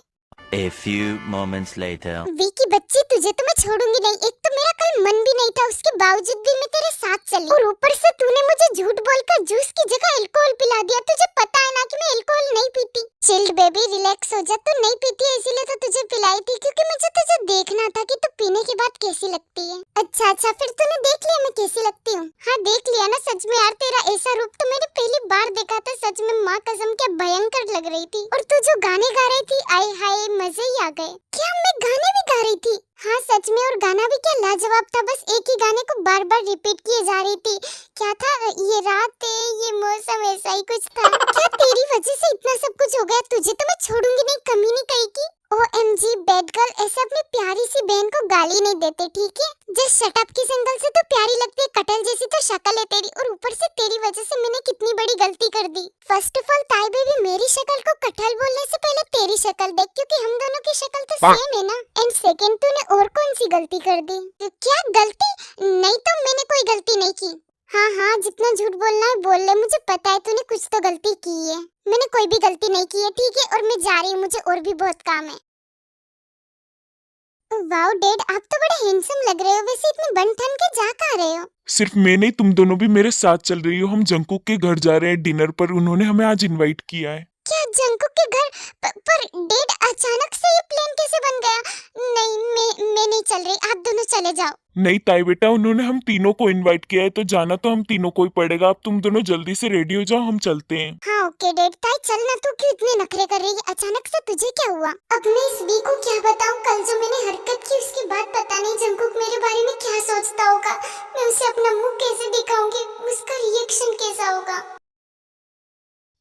A few moments later. V की बच्ची, तुझे तो मैं छोड़ूंगी नहीं। एक तो मेरा कल मन भी नहीं था, उसके बावजूद भी मैं तेरे साथ चली, और ऊपर से तूने मुझे झूठ बोलकर जूस की जगह अल्कोहल पिला दिया। तुझे पता है ना कि मैं अल्कोहल नहीं पीती। चिल्ड बेबी, रिलैक्स हो जा। तू नहीं पीती है इसीलिए तो तुझे पिलाई थी, क्योंकि मुझे तुझे देखना था कि तू पीने के बाद कैसी लगती है। अच्छा अच्छा, फिर तूने देख लिया मैं कैसी लगती हूँ? हाँ देख लिया ना। सच में यार, तेरा ऐसा रूप तो मैंने पहली बार देखा था। सच में माँ कसम क्या भयंकर लग रही थी। और तू जो गाने गा रही थी, आए हाय मजे ही आ गए। क्या मैं गाने भी गा रही थी? हाँ सच में, और गाना भी क्या लाजवाब था। बस एक ही गाने को बार बार रिपीट किए जा रही थी। क्या था? ये रात है, ये मौसम, ऐसा ही कुछ था। क्या तेरी वजह से इतना सब कुछ हो गया? तुझे तो मैं छोड़ूंगी नहीं, कमी नहीं कहेगी। OMG बैड गर्ल, ऐसे अपनी प्यारी सी बहन को गाली नहीं देते, ठीक है? Just shut up. किस एंगल से तो प्यारी लगती है, कटल जैसी तो शक्ल है तेरी, और ऊपर से तेरी वजह से मैंने कितनी बड़ी गलती कर दी। फर्स्ट ऑफ ऑल ताई बेबी, मेरी शक्ल को कटल बोलने से पहले तेरी शक्ल देख, क्योंकि हम दोनों की शक्ल तो सेम है ना। एंड सेकंड, तूने और कौन सी गलती कर दी? क्या गलती? नहीं तो मैंने कोई गलती नहीं की। हाँ हाँ, जितना झूठ बोलना है बोल ले, मुझे पता है तूने कुछ तो गलती की है। मैंने कोई भी गलती नहीं की है, ठीक है? और मैं जा रही हूँ, मुझे और भी बहुत काम है। वाओ डैड, आप तो बड़े हैंडसम लग रहे हो। वैसे इतने बन ठन के जा कहाँ रहे हो? सिर्फ मैं नहीं, तुम दोनों भी मेरे साथ चल रही हो। हम जंगकुक के घर जा रहे हैं डिनर पर, उन्होंने हमें आज इनवाइट किया है। क्या जंगकुक के घर? पर डैड, अचानक से ये प्लान कैसे बन गया? नहीं, मैं नहीं चल रही, आप दोनों चले जाओ। नहीं ताई बेटा, उन्होंने हम तीनों को इनवाइट किया है, तो जाना तो हम तीनों को ही पड़ेगा। अब तुम दोनों जल्दी से रेडी हो जाओ, हम चलते हैं। हाँ ओके डैड। ताई चल ना, तू क्यों इतने नखरे कर रही है? अचानक से तुझे क्या हुआ? अब मैं इस वी को क्या बताऊं? कल जो मैंने हरकत की उसके बाद पता नहीं जंगकुक मेरे बारे में क्या सोचता होगा। मैं उसे अपना मुंह कैसे दिखाऊंगी? उसका रिएक्शन कैसा होगा?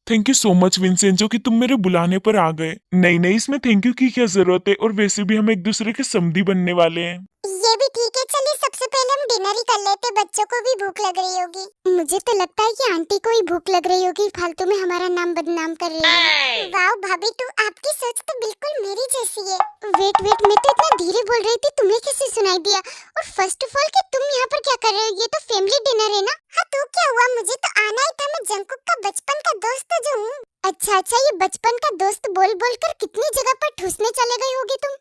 Thank you so much Vincenzo कि तुम मेरे बुलाने पर आ गए। नहीं नहीं, इसमें थैंक यू की क्या जरूरत है, और वैसे भी हम एक दूसरे के समधी बनने वाले हैं। ये भी ठीक है। चलिए सबसे पहले हम डिनर ही कर लेते, बच्चों को भी भूख लग रही होगी। मुझे तो लगता है कि आंटी को ही भूख लग रही होगी, फालतू में हमारा नाम बदनाम कर रही है। वाओ भाभी, तू, आपकी सोच तो बिल्कुल मेरी जैसी है। वेट वेट, मैं तो इतना धीरे बोल रही थी, तुम्हें कैसे सुनाई दिया? और फर्स्ट ऑफ ऑल कि तुम यहाँ पर क्या कर रहे हो? ये तो फैमिली डिनर है ना। हाँ तो क्या हुआ? मुझे तो आना ही था। मैं जंगकुक का बचपन का दोस्त जो हूँ। अच्छा अच्छा, ये बचपन का दोस्त बोल बोल कर कितनी जगह पर ठूसने चले गई होगी तुम।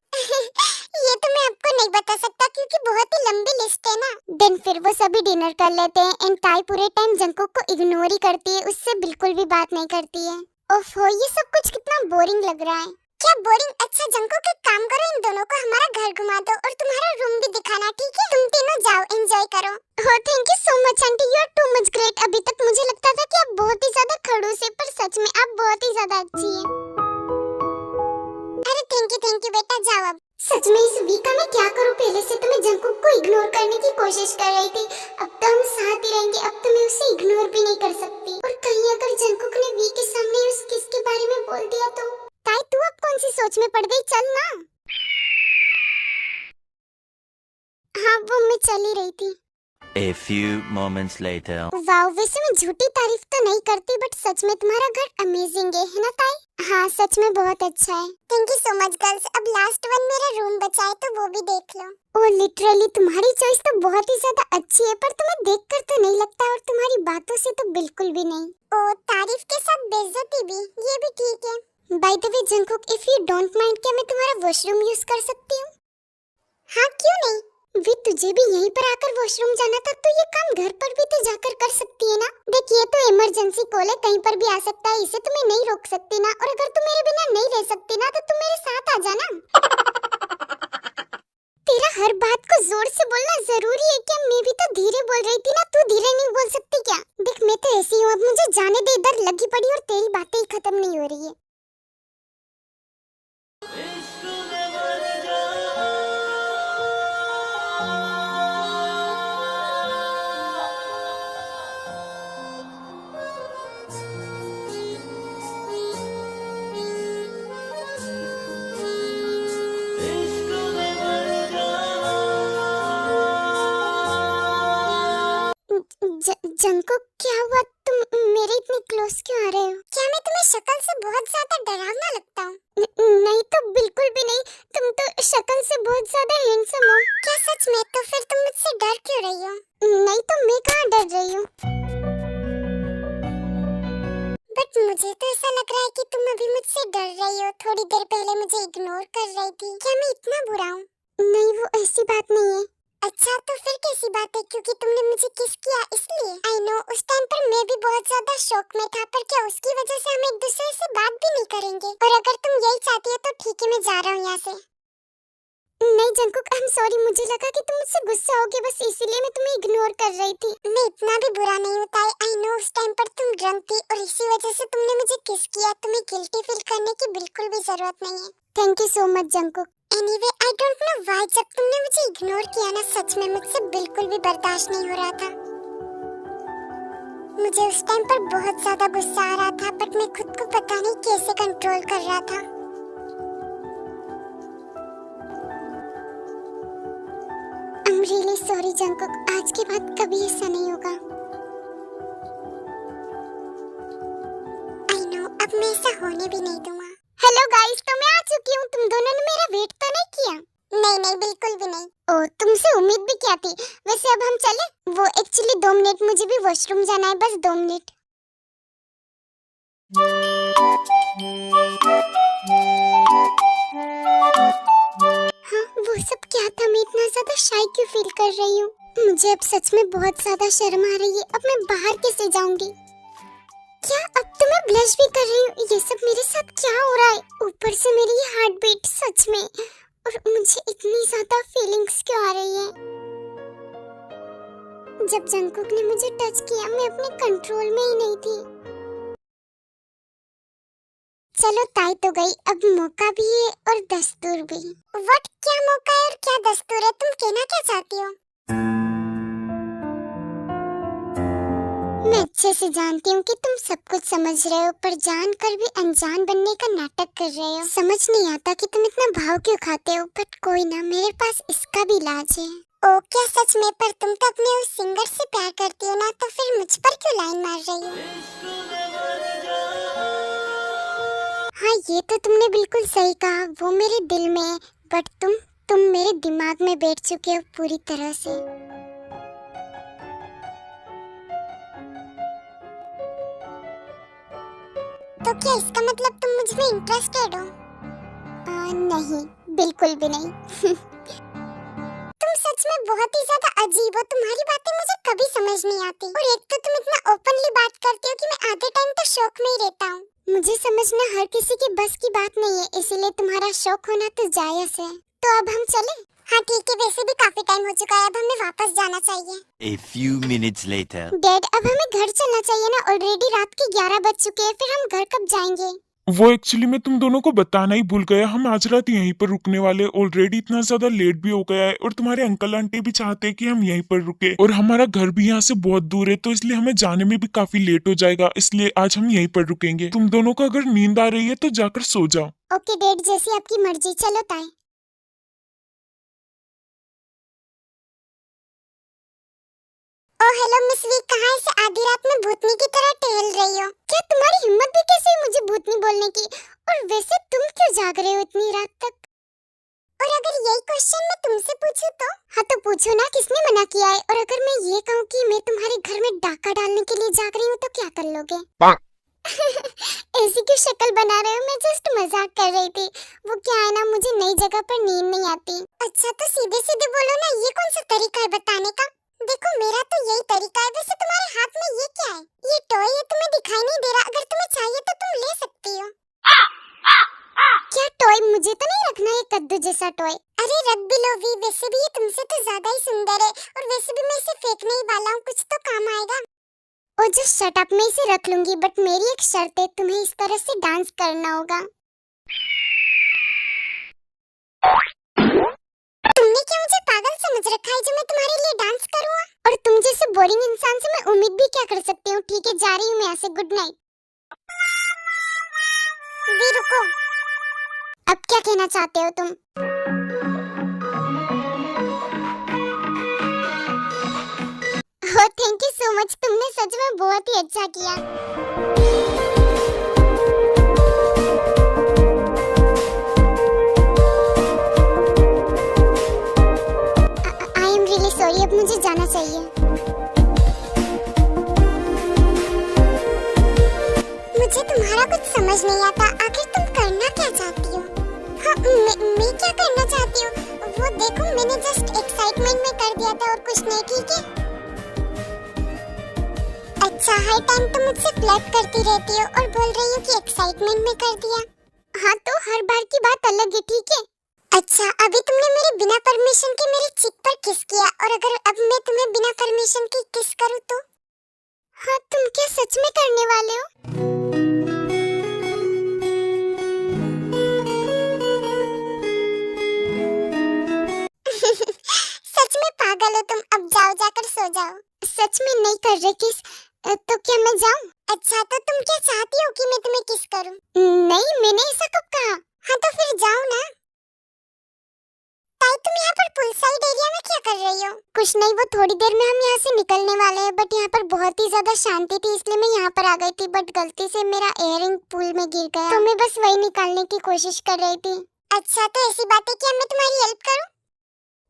ये तो मैं आपको नहीं बता सकता, क्योंकि बहुत ही लंबी लिस्ट है ना। देन फिर वो सभी डिनर कर लेते हैं, एंड ताई पूरे टाइम जंगकुक को इग्नोर ही करती है, उससे बिल्कुल भी बात नहीं करती है। ओफो, ये सब कुछ कितना बोरिंग लग रहा है। क्या बोरिंग? अच्छा जंगकुक, एक काम करो, इन दोनों को हमारा घर घुमा दो और तुम्हारा रूम भी दिखाना, ठीक है? तुम तीनों जाओ, एंजॉय करो। Oh thank you so much aunty, you are too much great. अभी तक मुझे लगता था कि आप बहुत ही ज्यादा खड़ूस है, पर सच में आप बहुत ही ज्यादा अच्छी हैं। अरे थैंक यू बेटा, जाओ अब। सच में इस वीक मैं क्या करूं? पहले से तो मैं जंगकुक को इग्नोर करने की कोशिश कर रही थी, अब तो हम साथ ही रहेंगे। अब तो मैं उसे इग्नोर भी नहीं कर सकती। और कहीं अगर जंगकुक ने वी के सामने उस किस के बारे में बोल दिया तो? ताई तू अब कौन सी सोच में पड़ गई? चल ना। हाँ वो मैं चल ही रही थी। A few moments later. Wow, वैसे मैं झूठी तारीफ तो नहीं करती, बट सच में तुम्हारा घर अमेजिंग है ना ताई? हाँ सच में बहुत अच्छा है। Thank you so much girls. अब लास्ट वन मेरा रूम बचा है, तो वो भी देख लो। ओह लिटरली तुम्हारी चॉइस तो बहुत ही ज्यादा अच्छी है, पर तुम्हें देखकर तो नहीं लगता, और तुम्हारी बातों से तो बिल्कुल भी नहीं। ओह, तारीफ के साथ बेइज्जती भी, ये भी ठीक है। By the way Jungkook, if you don't mind, क्या मैं तुम्हारा वॉशरूम यूज कर सकती हूँ? हाँ क्यों नहीं। वे तुझे भी यहीं पर आकर वॉशरूम जाना था, तो ये काम घर पर भी तो जाकर कर सकती है ना। देख ये तो इमरजेंसी कॉल है, कहीं पर भी आ सकता है, इसे तो मैं नहीं रोक सकती ना। और अगर तू मेरे बिना नहीं रह सकती ना, तो तू मेरे साथ आ जाना। तेरा हर बात को जोर से बोलना जरूरी है क्या? मैं भी तो धीरे बोल रही थी ना, तू धीरे नहीं बोल सकती क्या? देख मैं तो ऐसी हूँ, अब मुझे जाने दे, इधर लगी पड़ी और तेरी बातें ही खत्म नहीं हो रही है। जंगकुक क्या हुआ? तुम मेरे इतने क्लोज क्यों आ रहे हो? क्या मैं तुम्हें शक्ल से बहुत ज्यादा ज्यादा हैंडसम हो। क्या सच में? तो फिर तुम मुझसे डर क्यों रही हो? नहीं तो मैं कहाँ डर रही हूँ। बट मुझे तो ऐसा लग रहा है कि तुम अभी मुझसे डर रही हो। थोड़ी देर पहले मुझे इग्नोर कर रही थी। क्या मैं इतना बुरा हूँ? नहीं, वो ऐसी बात नहीं है। अच्छा, तो फिर कैसी बात है? क्योंकि तुमने मुझे किस किया इसलिए? आई नो, उस टाइम पर मैं भी बहुत ज्यादा शॉक में था, पर क्या उसकी वजह से हम एक दूसरे से बात भी नहीं करेंगे? और अगर तुम यही चाहती हो तो ठीक है, मैं जा रहा हूँ यहाँ से। नहीं जंकुक, आई एम सॉरी, मुझे लगा कि तुम मुझसे गुस्सा होगे, बस इसीलिए मैं तुम्हें इग्नोर कर रही थी। मैं इतना भी बुरा नहीं होता है। आई नो, उस टाइम पर तुम ड्रंक थी और इसी वजह से तुमने मुझे किस किया। तुम्हें गिल्टी फील करने की बिल्कुल भी जरूरत नहीं है। Thank you so much Jungkook. Anyway, I don't know why जब तुमने मुझे इग्नोर किया ना, सच में मुझसे बिल्कुल भी बर्दाश्त नहीं हो रहा था। मुझे उस टाइम पर बहुत ज्यादा गुस्सा आ रहा था, बट मैं खुद को पता नहीं कैसे कंट्रोल कर रहा था। I'm really sorry जंकुक, आज के बाद कभी ऐसा नहीं होगा। I know, अब मैं ऐसा होने भी नहीं दूंगा। हेलो गाइस, तो मैं आ चुकी हूँ। तुम दोनों ने मेरा वेट तो नहीं किया? नहीं नहीं, बिल्कुल भी नहीं। ओह, तुमसे उम्मीद भी क्या थी। वैसे अब हम चले? वो एक्चुअली 2 मिनट, मुझे भी वॉशरूम जाना है, बस 2 मिनट। हाँ, वो सब क्या था? मैं इतना ज्यादा शाय क्यों फील कर रही हूँ? मुझे अब सच में बहुत ज्यादा शर्म आ रही है। अब मैं बाहर कैसे जाऊंगी? क्या अब तो मैं ब्लश भी कर रही हूँ? ये सब मेरे साथ क्या हो रहा है? ऊपर से मेरी हार्ट बीट सच में, और मुझे इतनी ज्यादा फीलिंग्स क्यों आ रही है? जब जंकुक ने मुझे टच किया, मैं अपने कंट्रोल में ही नहीं थी। चलो, ताई तो गई, अब मौका भी है और दस्तूर भी। व्हाट? क्या मौका है और क्या दस्तूर है? तुम कहना क्या चाहती हो? मैं अच्छे से जानती हूँ कि तुम सब कुछ समझ रहे हो, पर जानकर भी अनजान बनने का नाटक कर रहे हो। समझ नहीं आता कि तुम इतना भाव क्यों खाते हो, बट कोई ना, मेरे पास इसका भी इलाज है। ओ, क्या सच में? पर तुम तो अपने उस सिंगर से प्यार करती हो ना, तो फिर मुझ पर क्यों लाइन मार रही हो? हाँ, ये तो तुमने बिल्कुल सही कहा, वो मेरे दिल में है, बट तुम मेरे दिमाग में बैठ चुके हो पूरी तरह से। तो क्या इसका मतलब तुम मुझ में इंटरेस्टेड हो? नहीं, बिल्कुल भी नहीं। तुम सच में बहुत ही ज्यादा अजीब हो। तुम्हारी बातें मुझे कभी समझ नहीं आती, और एक तो तुम इतना ओपनली बात करती हो कि मैं आधे टाइम तो शौक में ही रहता हूँ। मुझे समझना हर किसी की बस की बात नहीं है, इसीलिए तुम्हारा शौक होना तो जायज है। तो अब हम चलें? हाँ ठीक है, वैसे भी काफी टाइम हो चुका है, अब हमें वापस जाना चाहिए। A few minutes later. Dad, अब हमें घर चलना चाहिए ना, ऑलरेडी रात के 11 बज चुके हैं, फिर हम घर कब जाएंगे? वो एक्चुअली मैं तुम दोनों को बताना ही भूल गया, हम आज रात यहीं पर रुकने वाले। ऑलरेडी इतना ज्यादा लेट भी हो गया है, और तुम्हारे अंकल आंटी भी चाहते हैं कि हम यहीं पर रुके, और हमारा घर भी यहाँ से बहुत दूर है, तो इसलिए हमें जाने में भी काफी लेट हो जाएगा, इसलिए आज हम यहीं पर रुकेंगे। तुम दोनों को अगर नींद आ रही है तो जाकर सो जाओ। ओके डैड, जैसी आपकी मर्जी। चलो ताई। ओ हेलो मिस वी, कहाँ ऐसे आधी रात में भूतनी की तरह टहल रही हो? क्या तुम्हारी हिम्मत भी कैसे हुई मुझे भूतनी बोलने की? और वैसे तुम क्यों जाग रहे हो इतनी रात तक? और अगर यही क्वेश्चन मैं तुमसे पूछूं तो? हाँ तो पूछो ना, किसने मना किया है? और अगर मैं ये कहूँ कि मैं तुम्हारे घर में डाका डालने के लिए जाग रही हूँ तो क्या कर लोगे? ऐसी क्यों शक्ल बना रहे हो? मैं जस्ट मजाक कर रही थी। वो क्या है ना, मुझे नई जगह पर नींद नहीं आती। अच्छा तो सीधे सीधे बोलो ना, ये कौन सा तरीका है बताने का? देखो, मेरा तो यही तरीका है। वैसे तुम्हारे हाथ में ये क्या है? ये टॉय है, तुम्हें दिखाई नहीं दे रहा? अगर तुम्हें चाहिए तो तुम ले सकती हो। क्या टॉय? मुझे तो नहीं रखना ये कद्दू जैसा टॉय। अरे रख भी लो वी, वैसे भी ये तुमसे तो ज्यादा ही सुंदर है, और वैसे भी मैं इसे फेंकने ही वाला हूँ, कुछ तो काम आएगा। ओ जस्ट शट अप, मैं इसे रख लूंगी, बट मेरी एक शर्त है, तुम्हें इस तरह से डांस करना होगा। तुमने क्या मुझे पागल समझ रखा है जो मैं तुम्हारे लिए डांस करूँ? और तुम जैसे बोरिंग इंसान से मैं उम्मीद भी क्या कर सकती हूँ? ठीक है, जा रही हूँ मैं यहाँ से। Good night. वी रुको, अब क्या कहना चाहते हो तुम? ओह थैंक यू सो मच, तुमने सच में बहुत ही अच्छा किया। मुझे जाना चाहिए। मुझे तुम्हारा कुछ समझ नहीं आता, आखिर तुम करना क्या चाहती हो? हाँ, मैं क्या करना चाहती हूँ? वो देखो, मैंने जस्ट एक्साइटमेंट में कर दिया था और कुछ नहीं, ठीक है? अच्छा, हर टाइम तुम मुझसे फ्लर्ट करती रहती हो और बोल रही हो कि एक्साइटमेंट में कर दिया। हाँ, तो हर बार की बात अलग है, ठीक है? अच्छा, अभी तुमने मेरे बिना परमिशन के मेरे चिक पर किस किया, और अगर अब मैं तुम्हें बिना परमिशन के किस करूँ तो? हाँ, तुम क्या सच में करने वाले हो? सच में पागल हो तुम, अब जाओ, जाकर सो जाओ। सच में नहीं कर रहे किस, तो क्या मैं जाऊं? अच्छा, तो तुम क्या चाहती हो कि मैं तुम्हें किस करूं? नहीं, मैंने ऐसा कब कहा? हाँ, तो फिर जाओ ना। ताई, तुम यहाँ पर पुल साइड एरिया में क्या कर रही हो? कुछ नहीं, वो थोड़ी देर में हम यहाँ से निकलने वाले हैं, बट यहाँ पर बहुत ही ज्यादा शांति थी, इसलिए मैं यहाँ पर आ गई थी, बट गलती से मेरा इयररिंग पुल में गिर गया, तो मैं बस वही निकालने की कोशिश कर रही थी। अच्छा, तो ऐसी बात है कि मैं तुम्हारी हेल्प करूं?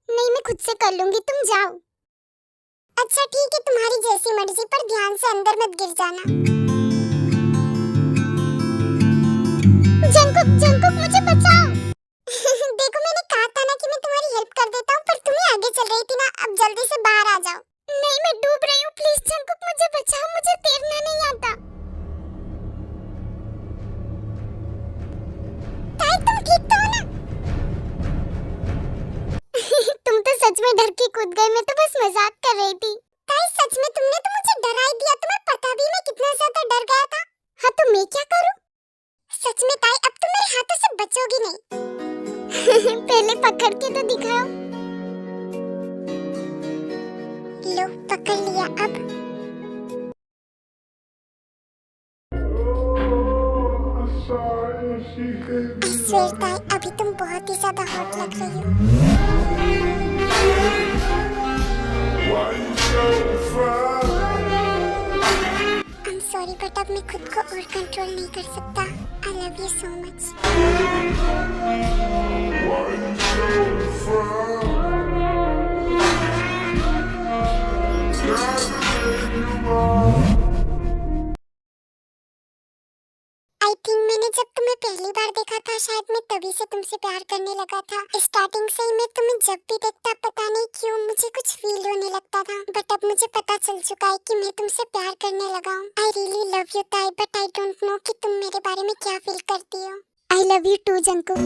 नहीं, मैं खुद से कर लूंगी, तुम जाओ। अच्छा ठीक है, तुम्हारी जैसी मर्जी, पर ध्यान से अंदर मत गिर जाना। जंकुक, जंकुक, मुझे बचाओ। देखो, मैंने कहा था ना कि मैं तुम्हारी हेल्प कर देता हूँ, पर तुम्हें आगे चल रही थी ना, अब जल्दी से बाहर आ जाओ। नहीं, मैं डूब रही हूँ, प्लीज जंकुक मुझे बचाओ, मुझे तैरना नहीं आता। ताई, तुम ठीक तो हो ना? तुम तो सच में डर के कूद गए, मैं तो बस मजाक कर रही थी। ताई, सच में तुमने तो मुझे डरा ही दिया, तुम्हें पता भी मैं कितना ज्यादा डर गया था। हाँ, तो मैं क्या करूं? सच में ताई, अब तुम मेरे हाथों से बचोगी नहीं। पहले पकड़ के तो दिखाओ। लो, पकड़ लिया, अब अस्वीर ताई, अभी तुम बहुत ही ज्यादा हॉट लग रही हो। I'm sorry, but अब मैं खुद को और कंट्रोल नहीं कर सकता। I love you so much. I think मैंने जब तुम्हें पहली बार देखा था, शायद मैं तभी से तुमसे प्यार करने लगा था। स्टार्टिंग से ही मैं तुम्हें जब भी देखता, पता नहीं क्यों मुझे कुछ फील होने लगता था, बट अब मुझे पता चल चुका है कि मैं तुमसे प्यार करने लगा हूँ। I really love you ताई, but I don't know कि तुम मेरे बारे में क्या फील करती हो। I love you too Jungkook.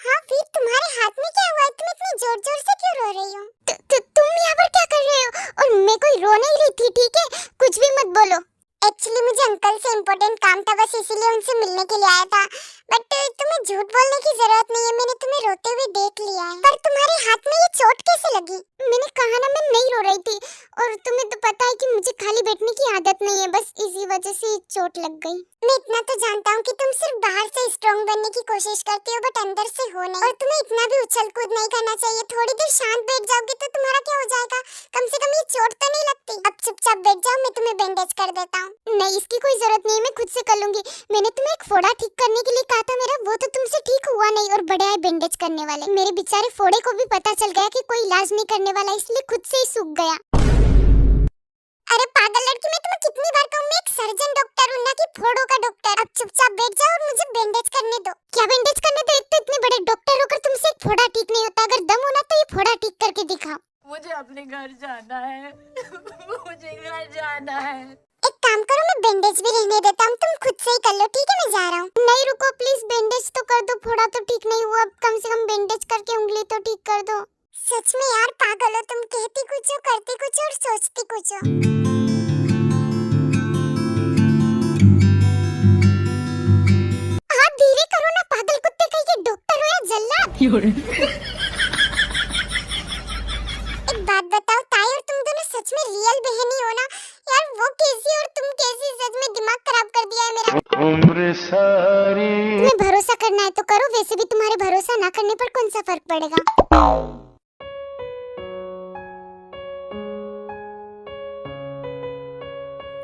हाँ वीर, तुम्हारे हाथ में क्या हुआ है? तुम इतनी जोर जोर से क्यों रो रही हो? तुम यहाँ पर क्या कर रहे हो? और मैं कोई रो नहीं रही थी, ठीक है? कुछ भी मत बोलो। एक्चुअली मुझे अंकल से इम्पोर्टेंट काम था, बस इसीलिए उनसे मिलने के लिए आया था। बट तुम्हें झूठ बोलने की जरूरत नहीं है, मैंने तुम्हें रोते हुए देख लिया है। पर तुम्हारे हाथ में ये चोट कैसे लगी? मैंने कहा ना, मैं नहीं रो रही थी, और तुम्हें तो पता है कि मुझे खाली बैठने की आदत नहीं है, बस इसी वजह से चोट लग गई। मैं इतना तो जानता हूँ कि तुम सिर्फ बाहर से स्ट्रॉन्ग बनने की कोशिश करती हो, बट अंदर से हो नहीं। और तुम्हें इतना भी उछल कूद नहीं करना चाहिए। थोड़ी देर शांत बैठ जाओगी तो तुम्हारा क्या हो जाएगा? कम से कम ये चोट तो नहीं लगती। अब चुपचाप बैठ जाओ, मैं तुम्हें बैंडेज कर देता हूँ। नहीं, इसकी कोई जरूरत नहीं है, मैं खुद से कर लूंगी। मैंने तुम्हें एक फोड़ा ठीक करने के लिए कहा था मेरा, वो तो तुमसे ठीक हुआ नहीं, और बड़े आए बैंडेज करने वाले। मेरे बेचारे फोड़े को भी पता चल गया कि कोई इलाज नहीं करने वाला, इसलिए खुद से ही सूख गया। अरे पागल लड़की, मैं तुम्हें कितनी बार कहूँ, मैं एक सर्जन डॉक्टर हूँ, ना कि फोड़ों का डॉक्टर। अब चुपचाप बैठ जाओ और मुझे बैंडेज करने दो। क्या बैंडेज करने दो? एक तो इतने बड़े डॉक्टर होकर तुमसे एक फोड़ा ठीक नहीं होता। अगर दम होना तो ये फोड़ा ठीक करके दिखाओ। मुझे अपने घर जाना है। मुझे घर जाना है। एक काम करो, मैं बैंडेज भी रहने देता हूँ, तुम खुद से ही कर लो, ठीक है? मैं जा रहा हूँ। नहीं रुको प्लीज, बैंडेज तो कर दो, फोड़ा तो ठीक नहीं हुआ, कम से कम बैंडेज करके उंगली तो ठीक कर दो। सच में यार पागल हो तुम, कहती कुछ हो, करती कुछ और सोचती कुछ हो। हाँ धीरे करो ना, पागल कुत्ते कहीं के डॉक्टर हो या जल्लाद। पागल बहन ही हो ना यार। वो कैसी और तुम कैसी, सच में दिमाग खराब कर दिया है मेरा। उम्र सारी तुम्हें भरोसा करना है तो करो, वैसे भी तुम्हारे भरोसा ना करने पर कौन सा फर्क पड़ेगा।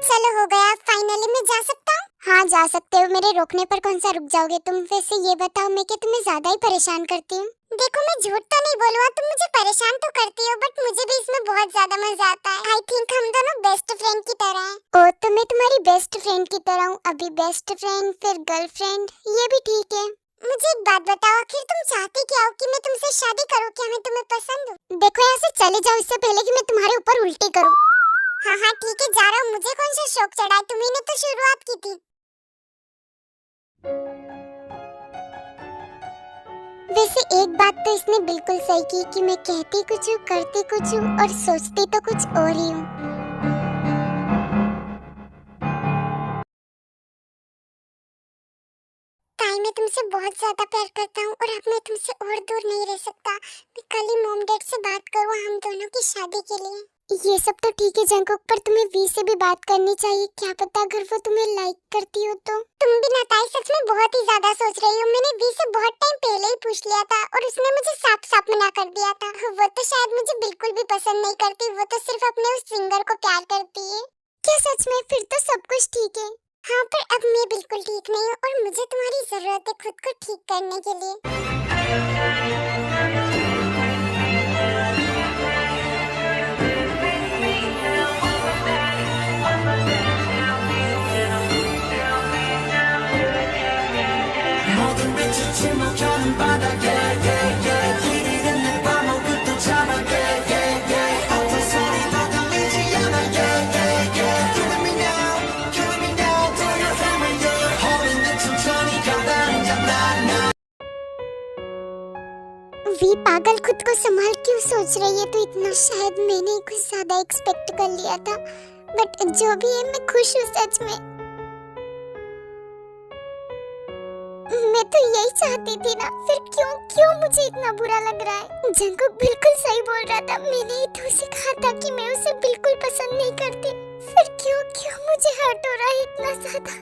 चलो हो गया, फाइनली मैं जा सकता हूँ। हाँ जा सकते हो, मेरे रोकने पर कौन सा रुक जाओगे तुम। वैसे ये बताओ मैं क्या तुम्हें ज्यादा ही परेशान करती हूँ। देखो मैं झूठ तो नहीं बोलूँगा, तुम मुझे परेशान तो करती हो बट मुझे भी इसमें बहुत ज्यादा मजा आता है। आई थिंक हम दोनों बेस्ट फ्रेंड की तरह हैं। ओ तो मैं तुम्हारी बेस्ट फ्रेंड की तरह हूँ, अभी बेस्ट फ्रेंड फिर गर्लफ्रेंड, ये भी ठीक है। मुझे एक बात बताओ, आखिर तुम चाहती क्या हो, कि मैं तुमसे शादी करूँ? क्या मैं तुम्हें पसंद हूँ? देखो यहाँ से चले जाओ इससे पहले कि मैं तुम्हारे ऊपर उल्टी करूँ। हाँ हाँ ठीक है जा रहा हूँ, मुझे कौन सा शौक चढ़ा है, तुम्ही ने तो शुरुआत की थी। वैसे एक बात तो इसने बिल्कुल सही की कि मैं कहती कुछ हूँ करती कुछ हूँ और सोचती तो कुछ और ही हूँ। ताई मैं तुमसे बहुत ज्यादा प्यार करता हूँ और अब मैं तुमसे और दूर नहीं रह सकता। मैं कल ही मॉम डैड से बात करूँ हम दोनों की शादी के लिए। ये सब तो ठीक है जंकुक, पर तुम्हें वी से भी बात करनी चाहिए, क्या पता अगर वो तुम्हें लाइक करती हो तो। तुम भी ना ताई सच में बहुत ही ज्यादा सोच रही हो। मैंने वी से बहुत टाइम पहले ही पूछ लिया था और उसने मुझे साफ साफ मना कर दिया था। वो तो शायद मुझे बिल्कुल भी पसंद नहीं करती, वो तो सिर्फ अपने उस सिंगर को प्यार करती है। क्या सच में? फिर तो सब कुछ ठीक है। हाँ पर अब मैं बिल्कुल ठीक नहीं हूँ और मुझे तुम्हारी जरूरत है खुद को ठीक करने के लिए। 모든 빛이 침묵하는 바닥에 길 잃은 발목부터 잡아 어떤 소리도 들리지 않아 You and me now do you feel me holding 듯 천천히 가다앉아 we पागल खुद को संभाल क्यों सोच रही है? तो इतना शायद मैंने ही कुछ ज्यादा एक्सपेक्ट कर लिया था, बट जो भी है मैं खुश हूँ सच में। मैं तो यही चाहती थी ना, फिर क्यों मुझे इतना बुरा लग रहा है? जंकुक बिल्कुल सही बोल रहा था, मैंने ही तो उसे कहा था कि मैं उसे बिल्कुल पसंद नहीं करती। फिर क्यों मुझे हर्ट हो रहा है इतना ज्यादा?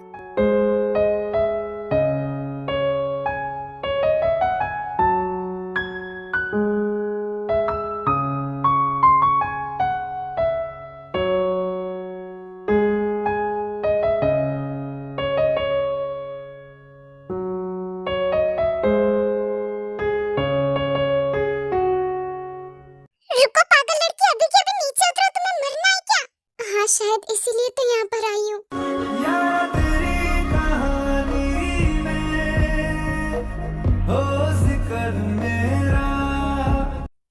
रुको पागल लड़की, अभी के अभी नीचे उतरो, तुम्हें मरना है क्या? हाँ शायद इसीलिए तो यहाँ पर आई हूँ। यार तेरी कहानी में हो जिक्र मेरा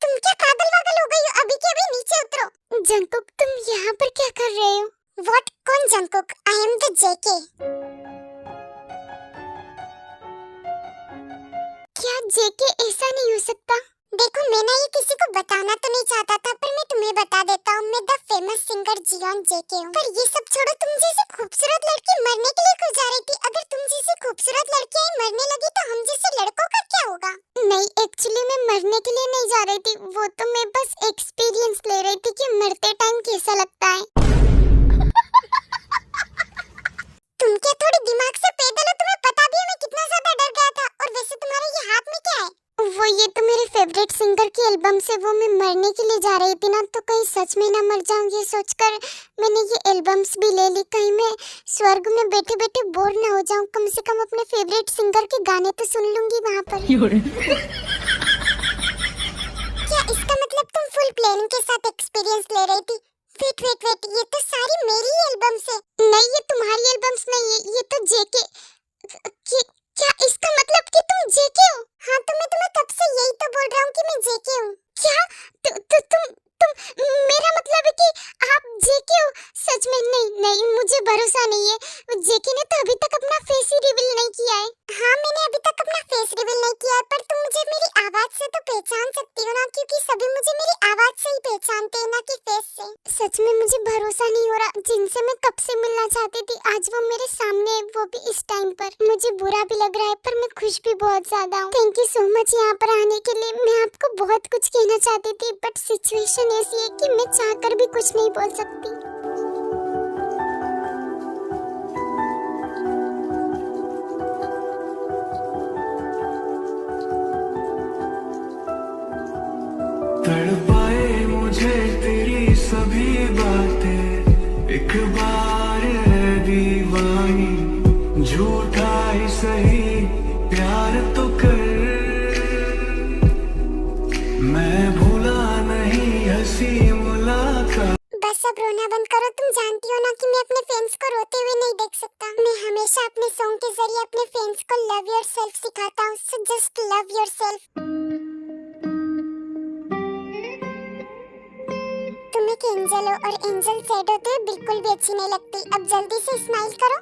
तुम क्या पागल वागल हो गई हो? अभी के अभी नीचे उतरो। जंकुक तुम यहाँ पर क्या कर रहे हो? व्हाट? कौन जंकुक? आई एम द जेके। क्या जेके ऐसा नहीं हो सकता? देखो मैं ना ये किसी को बताना तो नहीं चाहता था, पर मैं तुम्हें बता देता हूँ, मैं द फेमस सिंगर जियोन जेके हूँ। पर ये सब छोड़ो, तुम जैसी खूबसूरत लड़की मरने के लिए क्यों जा रही थी? अगर तुम जैसी खूबसूरत लड़कियां ही मरने लगी तो हम जैसे लड़कों का क्या होगा? नहीं एक्चुअली मैं मरने के लिए नहीं जा रही थी, वो तो मैं बस एक्सपीरियंस ले रही थी कि मरते टाइम कैसा लगता है। तुम क्या थोड़ी दिमाग से पैदल हो? तुम्हें पता भी है मैं कितना ज्यादा डर गया था। और वैसे तुम्हारे ये हाथ में क्या है? वो ये तो मेरे फेवरेट सिंगर की एल्बम से वो मैं मरने के लिए जा रही थी ना, तो कहीं सच में ना मर जाऊं ये सोचकर मैंने ये एल्बम्स भी ले ली। कहीं मैं स्वर्ग में बैठे बैठे बोर ना हो जाऊं, कम से कम अपने फेवरेट सिंगर के गाने तो सुन लूंगी वहाँ पर। क्या इसका मतलब तुम फुल प्लानिंग के साथ एक्सपीरियंस ले रही थी? वेट ये तो सारी मेरी एल्बम्स है। नहीं ये तुम्हारी एल्बम्स नहीं है, ये तो जेके। क्या इसका मतलब कि तुम जेके हो? हाँ तो मैं तुम्हें तब से यही तो बोल रहा हूँ कि मैं जेके हूँ। क्या तुम मेरा मतलब है कि आप जेके हो? सच में? नहीं मुझे भरोसा नहीं है। जेके ने तो अभी तक अपना फेस ही रिवील नहीं किया है। हाँ मैंने अभी तक अपना फेस रिवील नहीं किया है, पर तुम मुझे मेरी आवाज से तो पहचान सकती हो ना, क्योंकि सभी मुझे मेरी आवाज से ही पहचानते हैं ना कि फेस से। सच में मुझे भरोसा नहीं हो रहा, जिनसे मैं कब से मिलना चाहती थी आज वो मेरे सामने है, वो भी इस टाइम पर। मुझे बुरा भी लग रहा है पर मैं खुश भी बहुत ज्यादा हूँ। थैंक यू सो मच यहाँ पर आने के लिए। मैं आपको बहुत कुछ कहना चाहती थी बट सिचुएशन सिचुएशन ऐसी है कि मैं चाहकर भी कुछ नहीं बोल सकती। तड़पाए मुझे तेरी सभी बातें, एक बार है दीवानी, झूठा ही सही प्यार तो कर, मैं भूला नहीं हंसी मुलाकात। बस अब रोना बंद करो। तुम जानती हो ना कि मैं अपने फ्रेंड्स को रोते हुए नहीं देख सकता। मैं हमेशा अपने सॉन्ग के जरिए अपने फ्रेंड्स को लव योरसेल्फ सिखाता हूँ। So just love yourself. तुम एक एंजल हो और एंजल सैड होते हुए बिल्कुल भी अच्छी नहीं लगती। अब जल्दी से स्माइल करो।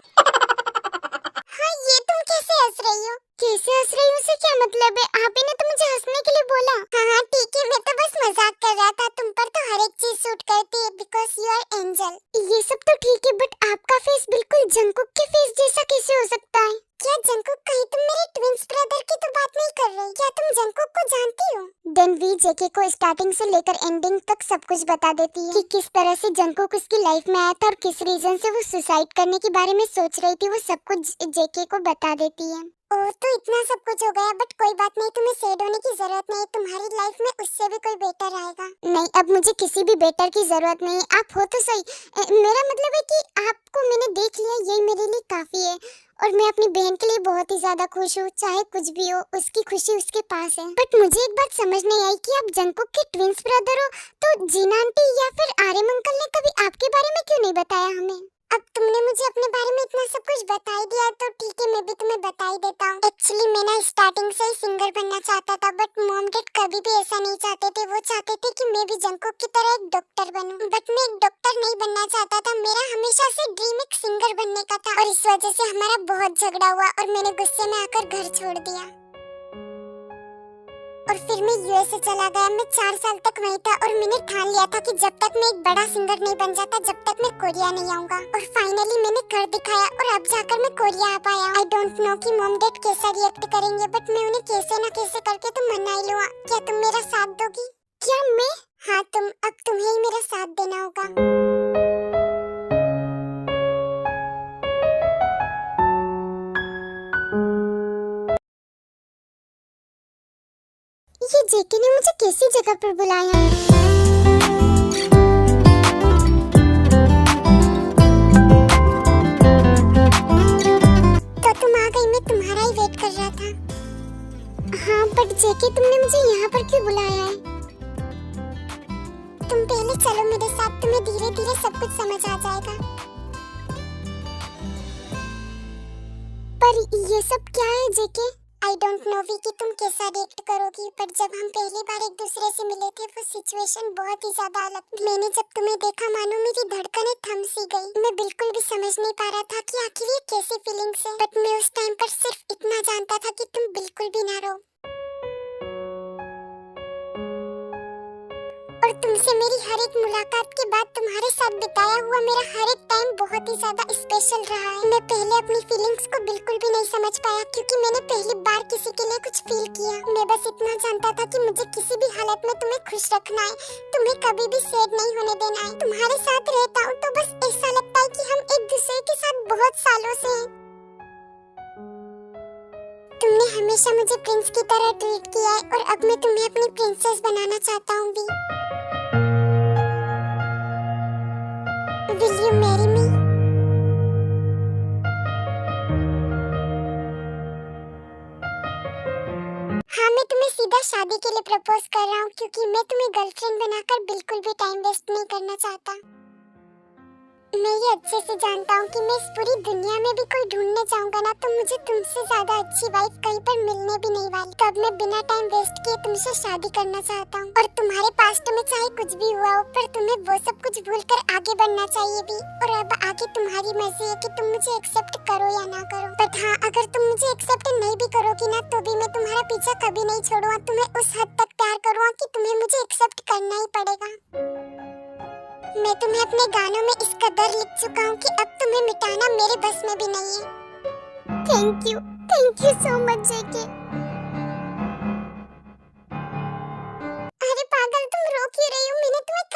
हाँ, ये तुम कैसे हंस रही हो? कैसे हंस रही हूँ से क्या मतलब है? आप ही ने तो मुझे हंसने के लिए बोला। हाँ ठीक है, मैं तो बस मजाक कर रहा था। तुम पर तो हर एक चीज सूट करती है बिकॉज यू आर एंजल। ये सब तो ठीक है बट आपका फेस बिल्कुल जंगकुक के फेस जैसा कैसे हो सकता है? क्या जंगकुक, कहीं तुम मेरे ट्विंस ब्रदर की तो बात नहीं कर रही? क्या तुम जंगकुक को जानती हो? देन वी जेके को स्टार्टिंग से लेकर एंडिंग तक सब कुछ बता देती है कि किस तरह से जंगकुक उसकी लाइफ में आया था और किस रीजन से वो सुसाइड करने के बारे में सोच रही थी। वो सब कुछ जेके को बता देती है। ओह, तो इतना सब कुछ हो गया। बट कोई बात नहीं, तुम्हें सैड होने की जरूरत नहीं। तुम्हारी लाइफ में उससे भी कोई बेटर आएगा। नहीं, अब मुझे किसी भी बेटर की जरूरत नहीं। आप हो तो सही। मेरा मतलब है कि आपको मैंने देख लिया, यही मेरे लिए काफी है। और मैं अपनी बहन के लिए बहुत ही ज्यादा खुश हूँ। चाहे कुछ भी हो, उसकी खुशी उसके पास है। बट मुझे एक बात समझ नहीं आई कि आप जंगकुक के ट्विंस ब्रदर हो, तो जीना आंटी या फिर आर्यन अंकल ने कभी आपके बारे में क्यों नहीं बताया हमें? अब तुमने मुझे अपने बारे में इतना सब कुछ बता ही दिया तो ठीक है, मैं भी तुम्हें बता ही देता हूँ। एक्चुअली मैं ना स्टार्टिंग से ही सिंगर बनना चाहता था बट मॉम डैड कभी भी ऐसा नहीं चाहते थे। वो चाहते थे कि मैं भी जंगकुक की तरह एक डॉक्टर बनूं। बट मैं एक डॉक्टर नहीं बनना चाहता था। मेरा हमेशा से ड्रीम एक सिंगर बनने का था और इस वजह से हमारा बहुत झगड़ा हुआ और मैंने गुस्से में आकर घर छोड़ दिया। और फिर मैं यूएसए चला गया। मैं 4 साल तक वहीं था और मैंने ठान लिया था कि जब तक मैं एक बड़ा सिंगर नहीं बन जाता जब तक मैं कोरिया नहीं आऊंगा। और फाइनली मैंने कर दिखाया और अब जाकर मैं कोरिया आ पाया। आई डोंट नो कि मॉम डैड कैसा रिएक्ट करेंगे बट मैं उन्हें कैसे न कैसे करके तो मना ही लूंगा। क्या तुम मेरा साथ दोगी? क्या मैं? हाँ तुम। अब तुम्हें ही मेरा साथ देना होगा। ये जेके ने मुझे कैसी जगह पर बुलाया है? तो तुम आ गई, मैं तुम्हारा ही वेट कर रहा था। हाँ बट जेके, तुमने मुझे यहाँ पर क्यों बुलाया है? तुम पहले चलो मेरे साथ, तुम्हें धीरे धीरे सब कुछ समझ आ जाएगा। पर ये सब क्या है जेके? आई डोंट नो वी कि तुम कैसा रिएक्ट करोगी पर जब हम पहली बार एक दूसरे से मिले थे वो सिचुएशन बहुत ही ज्यादा अलग थी। मैंने जब तुम्हें देखा मानो मेरी धड़कनें थम सी गई। मैं बिल्कुल भी समझ नहीं पा रहा था कि आखिर ये कैसी फीलिंग्स है। बट मैं उस टाइम पर सिर्फ इतना जानता था कि तुम बिल्कुल भी ना रो। और तुमसे मेरी हर एक मुलाकात के बाद तुम्हारे साथ बिताया हुआ मेरा हर एक टाइम बहुत ही ज्यादा स्पेशल रहा है। मैं पहले अपनी फीलिंग्स को बिल्कुल भी नहीं समझ पाया क्योंकि मैंने पहली बार किसी के लिए कुछ फील किया। मैं बस इतना जानता था कि मुझे किसी भी हालत में तुम्हें खुश रखना है, तुम्हें कभी भी सैड नहीं होने देना है। तुम्हारे साथ रहता हूँ तो बस ऐसा लगता है कि हम एक दूसरे के साथ बहुत सालों से हैं। तुमने हमेशा मुझे प्रिंस की तरह ट्रीट किया है और अब मैं तुम्हें अपनी प्रिंसेस बनाना चाहता हूँ भी। Will you marry me? हाँ, मैं तुम्हें सीधा शादी के लिए प्रपोज कर रहा हूँ क्योंकि मैं तुम्हें गर्लफ्रेंड बनाकर बिल्कुल भी टाइम वेस्ट नहीं करना चाहता। मैं ये अच्छे से जानता हूँ कि मैं इस पूरी दुनिया में भी कोई ढूंढने जाऊंगा ना तो मुझे तुमसे ज्यादा अच्छी वाइफ कहीं पर मिलने भी नहीं वाली। तब मैं बिना टाइम वेस्ट किए तुमसे शादी करना चाहता हूँ। और तुम्हारे पास्ट में चाहे कुछ भी हुआ हो पर तुम्हें वो सब कुछ भूलकर आगे बढ़ना चाहिए भी। और अब आगे तुम्हारी मर्जी है कि तुम मुझे एक्सेप्ट करो या ना करो। बट हाँ, अगर तुम मुझे एक्सेप्ट नहीं भी करोगी ना तो भी मैं तुम्हारा पीछा कभी नहीं छोड़ूंगा। तुम्हें उस हद तक प्यार करूंगा कि तुम्हें मुझे एक्सेप्ट करना ही पड़ेगा। मैं तुम्हें अपने गानों में इस कदर लिख चुका हूँ कि अब तुम्हें मिटाना मेरे बस में भी नहीं है। थैंक यू सो मच जेके। अरे पागल, तुम रो क्यों रही हो? मैंने तुम्हें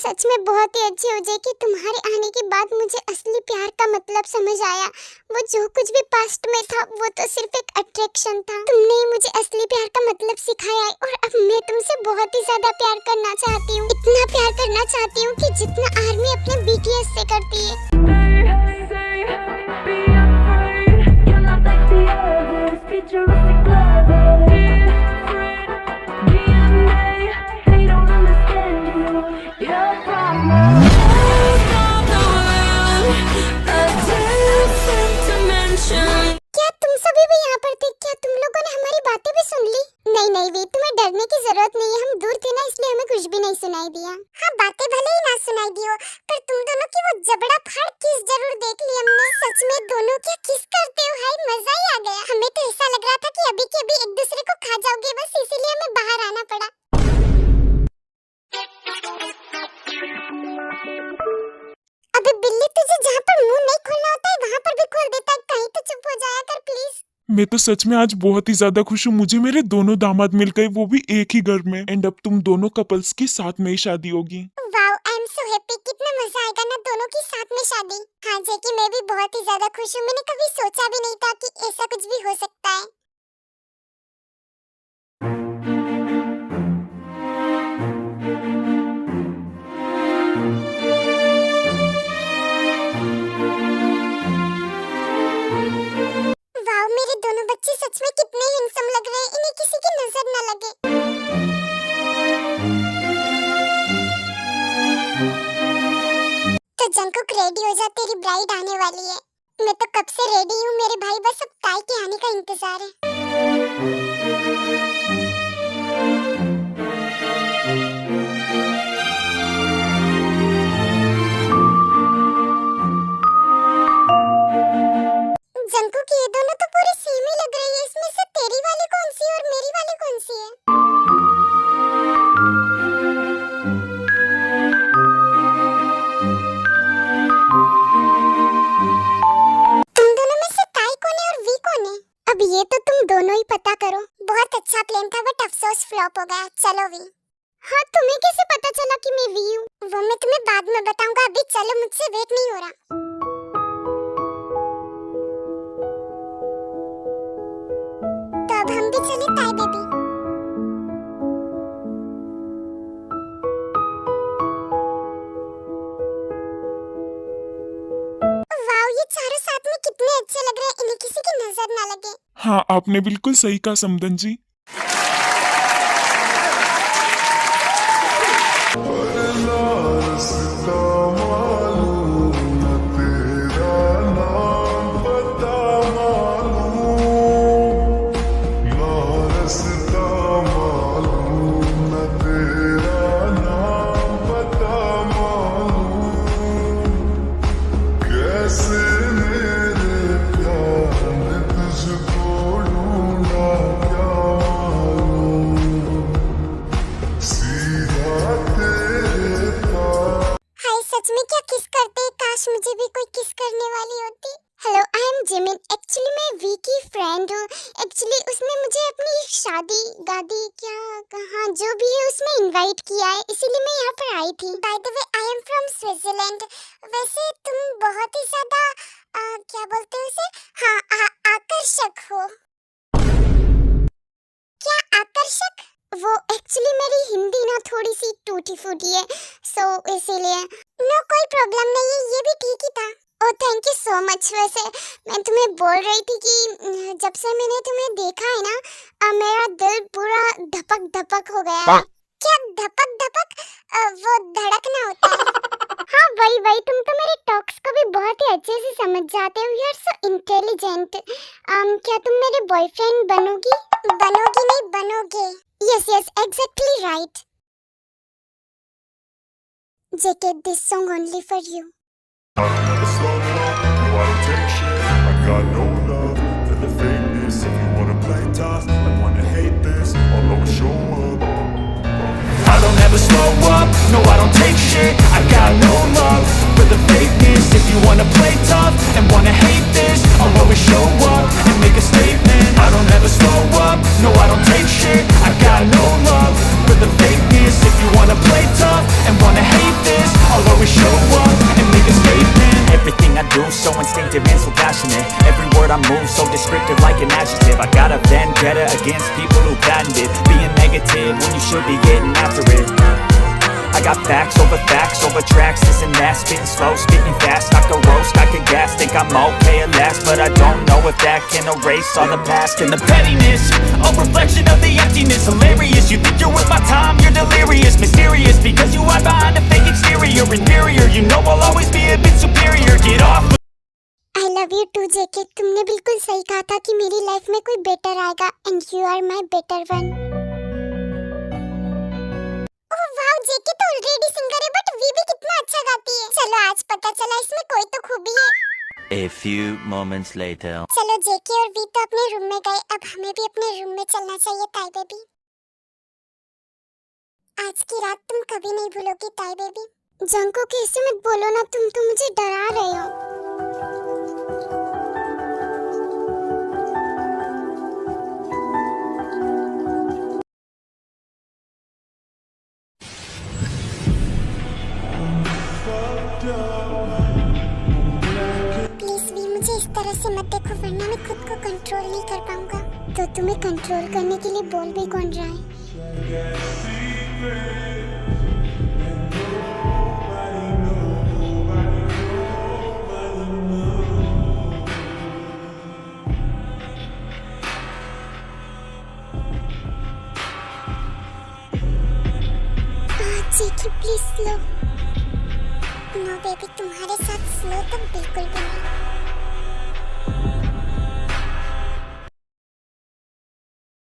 सच में बहुत ही अच्छी हो जाए कि तुम्हारे आने के बाद मुझे असली प्यार का मतलब समझ आया। वो जो कुछ भी पास्ट में था वो तो सिर्फ एक अट्रैक्शन था। तुमने ही मुझे असली प्यार का मतलब सिखाया है और अब मैं तुमसे बहुत ही ज्यादा प्यार करना चाहती हूँ। इतना प्यार करना चाहती हूँ कि जितना आर्मी अपने BTS से करती है। क्या तुम सभी भी यहाँ पर थे? क्या तुम लोगों ने हमारी बातें भी सुन ली? नहीं वी, तुम्हें डरने की जरूरत नहीं है। हम दूर थे ना, इसलिए हमें कुछ भी नहीं सुनाई दिया। हाँ, बातें भले ही ना सुनाई दी हो, पर तुम दोनों की वो जबड़ा फाड़ किस जरूर देख ली हमने। सच में दोनों क्या किस करते हो? हाय, मजा ही आ गया। हमें तो ऐसा लग रहा था कि अभी के अभी एक दूसरे को खा जाओगे, बस इसीलिए हमें बाहर आना पड़ा। अबे बिल्ली, तुझे जहाँ पर मुंह नहीं खोलना होता है वहाँ पर भी खोल देता है। कहीं तो चुप हो जाया कर प्लीज। मैं तो सच में आज बहुत ही ज्यादा खुश हूँ। मुझे मेरे दोनों दामाद मिल गए, वो भी एक ही घर में। एंड अब तुम दोनों कपल्स की साथ में ही शादी होगी। Wow, I am so happy. कितना मजा आएगा ना दोनों की साथ में शादी। हाँ जैकी, मैं भी बहुत ही ज्यादा खुश हूँ। मैंने कभी सोचा भी नहीं था कि ऐसा कुछ भी हो सकता है। वाओ, मेरे दोनों बच्चे सच में कितने हैंडसम लग रहे हैं। इन्हें किसी की नजर न लगे। तो जंकुक रेडी हो जा, तेरी ब्राइड आने वाली है। मैं तो कब से रेडी हूँ मेरे भाई, बस अब ताई के आने का इंतजार है। जंकुक, ये दोनों तो पूरी सेम ही लग रही है। इसमें से तेरी वाली कौन सी है और मेरी वाली कौन सी है? तुम दोनों में से ताई कौन है और वी कौन है? अब ये तो तुम दोनों ही पता करो। बहुत अच्छा प्लान था बट अफसोस फ्लॉप हो गया। चलो वी। हाँ, तुम्हें कैसे पता चला कि मैं वी हूँ? वो मैं तुम्हें बाद में बताऊंगा। अभी चलो, मुझसे वेट नहीं हो रहा। तो अब हम भी चले ताई बेबी। वाओ, ये चारों साथ में कितने अच्छे लग रहे हैं। इन्हें किसी की नजर ना लगे। हाँ, आपने बिल्कुल सही कहा समदन जी। हाय, सच में क्या किस करते हैं? काश मुझे भी कोई किस करने वाली होती। Hello, I am Jimin. Actually मैं वी की फ्रेंड हूँ। एक्चुअली उसने मुझे अपनी शादी गादी क्या कहाँ जो भी है उसमें इनवाइट किया है, इसीलिए मैं यहाँ पर आई थी। By the way, I am from Switzerland. वैसे तुम बहुत ही ज्यादा क्या बोलते हैं उसे? हाँ, आकर्षक हो। क्या आकर्षक? वो एक्चुअली मेरी हिंदी ना थोड़ी सी टूटी फूटी है, सो इसीलिए। नो, कोई प्रॉब्लम नहीं है, ये भी ठीक ही था। ओह, थैंक यू सो मच। वैसे मैं तुम्हें बोल रही थी कि जब से मैंने तुम्हें देखा है ना, मेरा दिल पूरा धपक धपक हो गया है। क्या धपक धपक? वो धड़कना होता है। हाँ, वही। तुम तो मेरे टॉक्स को भी बहुत ही अच्छे से समझ जाते हो। You are so intelligent. क्या तुम मेरे बॉयफ्रेंड बनोगी? बनोगी नहीं, बनोगे। Yes, exactly right. JK, this song only for you. Never slow down, no, I don't take shit. I got no love for the fakeness. If you wanna play tough and wanna hate this, I'll always show up. I don't ever slow up, no I don't take shit. I got no love for the fakeness. If you wanna play tough and wanna hate this, I'll always show up and make a statement. I don't ever slow up, no I don't take shit. I got no love for the fakeness. If you wanna play tough and wanna hate this, move so descriptive like an adjective. I got a vendetta against people who patented being negative when you should be getting after it. I got facts over tracks, this and that. Spitting slow, spitting fast, I could roast, I could gas. Think I'm okay at last, but I don't know if that can erase all the past. And the pettiness, a reflection of the emptiness. Hilarious, you think you're worth my time, you're delirious. Mysterious, because you hide behind a fake exterior. Inferior, you know I'll always be a bit superior. Get off. I love you too जेके, तुमने बिल्कुल सही कहा था कि मेरी life में कोई better आएगा and you are my better one. Oh wow, JK तो ऑलरेडी सिंगर है बट वी भी कितना अच्छा गाती है। चलो आज पता चला इसमें कोई तो खूबी है। A few moments later. चलो जेके और वी तो अपने रूम में गए, अब हमें भी अपने रूम में चलना चाहिए ताई बेबी। आज की रात तुम कभी नहीं भूलोगी ताई बेबी। जंको ऐसे मत बोलो ना, तुम तो मुझे डरा रहे हो। प्लीज भी मुझे इस तरह से मत देखो वरना मैं खुद को कंट्रोल नहीं कर पाऊंगा। तो तुम्हें कंट्रोल करने के लिए बोल भी कौन रहा है? जेके प्लीज स्लो। नो बेबी, तुम्हारे साथ स्लो तो बिल्कुल भी नहीं।